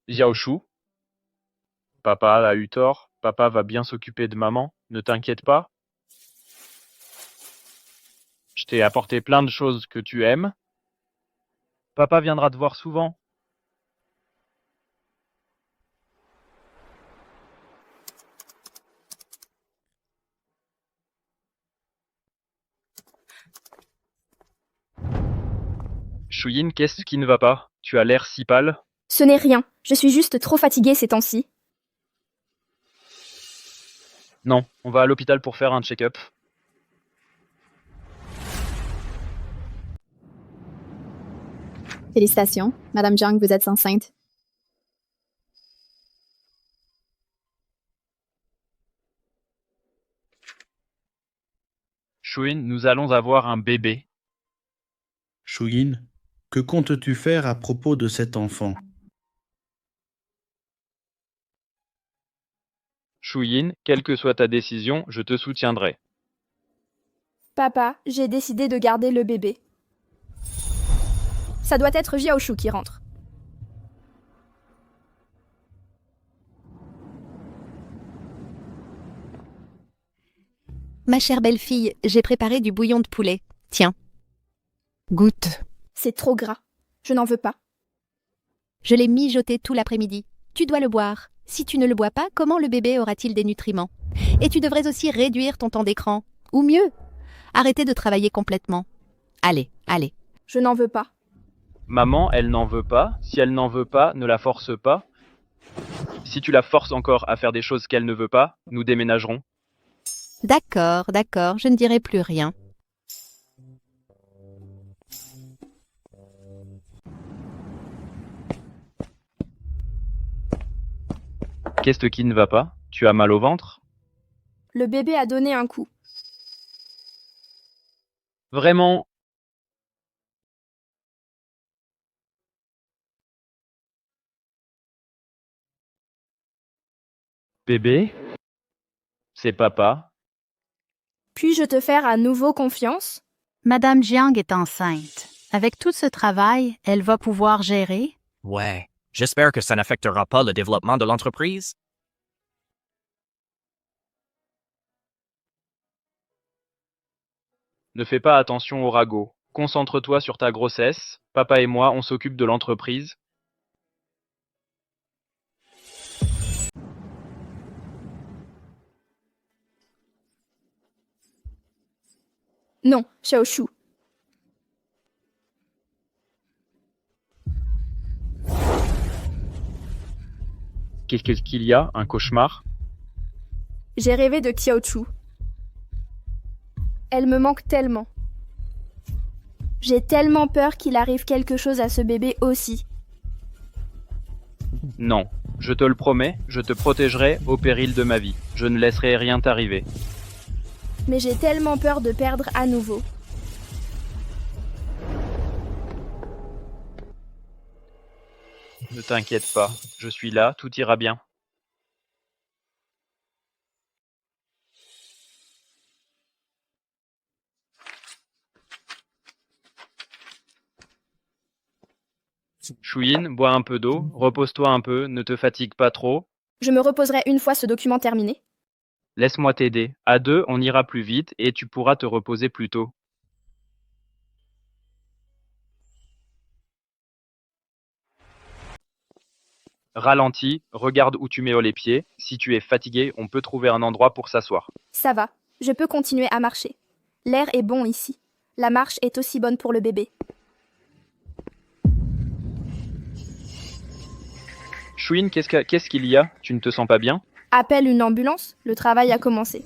Xiaoshu, papa a eu tort. Papa va bien s'occuper de maman. Ne t'inquiète pas. Je t'ai apporté plein de choses que tu aimes. Papa viendra te voir souvent. Shuyin, qu'est-ce qui ne va pas? Tu as l'air si pâle. Ce n'est rien, je suis juste trop fatiguée ces temps-ci. Non, on va à l'hôpital pour faire un check-up. Félicitations, Madame Jiang, vous êtes enceinte. Shuyin, nous allons avoir un bébé. Shuyin, que comptes-tu faire à propos de cet enfant? Shuyin, quelle que soit ta décision, je te soutiendrai. Papa, j'ai décidé de garder le bébé. Ça doit être Xiaoshu qui rentre. Ma chère belle-fille, j'ai préparé du bouillon de poulet. Tiens. Goûte. C'est trop gras. Je n'en veux pas. Je l'ai mijoté tout l'après-midi. Tu dois le boire. Si tu ne le bois pas, comment le bébé aura-t-il des nutriments? Et tu devrais aussi réduire ton temps d'écran. Ou mieux, arrêter de travailler complètement. Allez, allez. Je n'en veux pas. Maman, elle n'en veut pas. Si elle n'en veut pas, ne la force pas. Si tu la forces encore à faire des choses qu'elle ne veut pas, nous déménagerons. D'accord, d'accord, je ne dirai plus rien. Qu'est-ce qui ne va pas? Tu as mal au ventre? Le bébé a donné un coup. Vraiment? Bébé? C'est papa. Puis-je te faire à nouveau confiance? Madame Jiang est enceinte. Avec tout ce travail, elle va pouvoir gérer? Ouais, j'espère que ça n'affectera pas le développement de l'entreprise. Ne fais pas attention au ragot. Concentre-toi sur ta grossesse. Papa et moi, on s'occupe de l'entreprise. Non, Xiaoshu. Qu'est-ce qu'il y a? Un cauchemar? J'ai rêvé de Xiaochu. Elle me manque tellement. J'ai tellement peur qu'il arrive quelque chose à ce bébé aussi. Non, je te le promets, je te protégerai au péril de ma vie. Je ne laisserai rien t'arriver. Mais j'ai tellement peur de perdre à nouveau. Ne t'inquiète pas, je suis là, tout ira bien. Chouine, bois un peu d'eau, repose-toi un peu, ne te fatigue pas trop. Je me reposerai une fois ce document terminé. Laisse-moi t'aider. À deux, on ira plus vite et tu pourras te reposer plus tôt. Ralentis, regarde où tu mets les pieds. Si tu es fatigué, on peut trouver un endroit pour s'asseoir. Ça va, je peux continuer à marcher. L'air est bon ici. La marche est aussi bonne pour le bébé. Chouine, qu'est-ce qu'il y a? Tu ne te sens pas bien? Appelle une ambulance, le travail a commencé.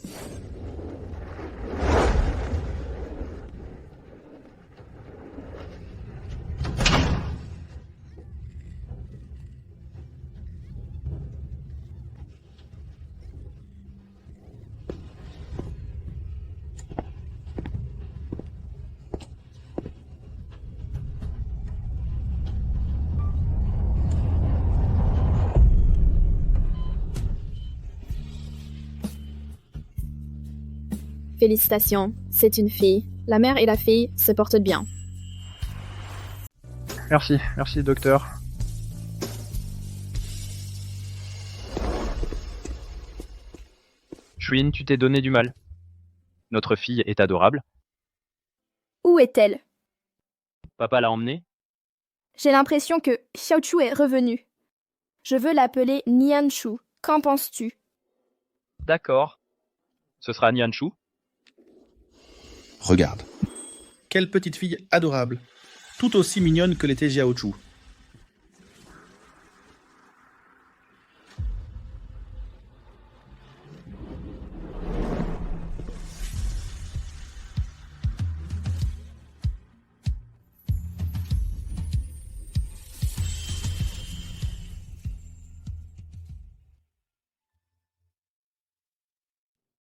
Félicitations, c'est une fille. La mère et la fille se portent bien. Merci docteur. Chouine, tu t'es donné du mal. Notre fille est adorable. Où est-elle? Papa l'a emmenée? J'ai l'impression que Xiaochu est revenu. Je veux l'appeler Nianshu. Qu'en penses-tu? D'accord. Ce sera Nianshu? Regarde. Quelle petite fille adorable. Tout aussi mignonne que l'était Jiaochu.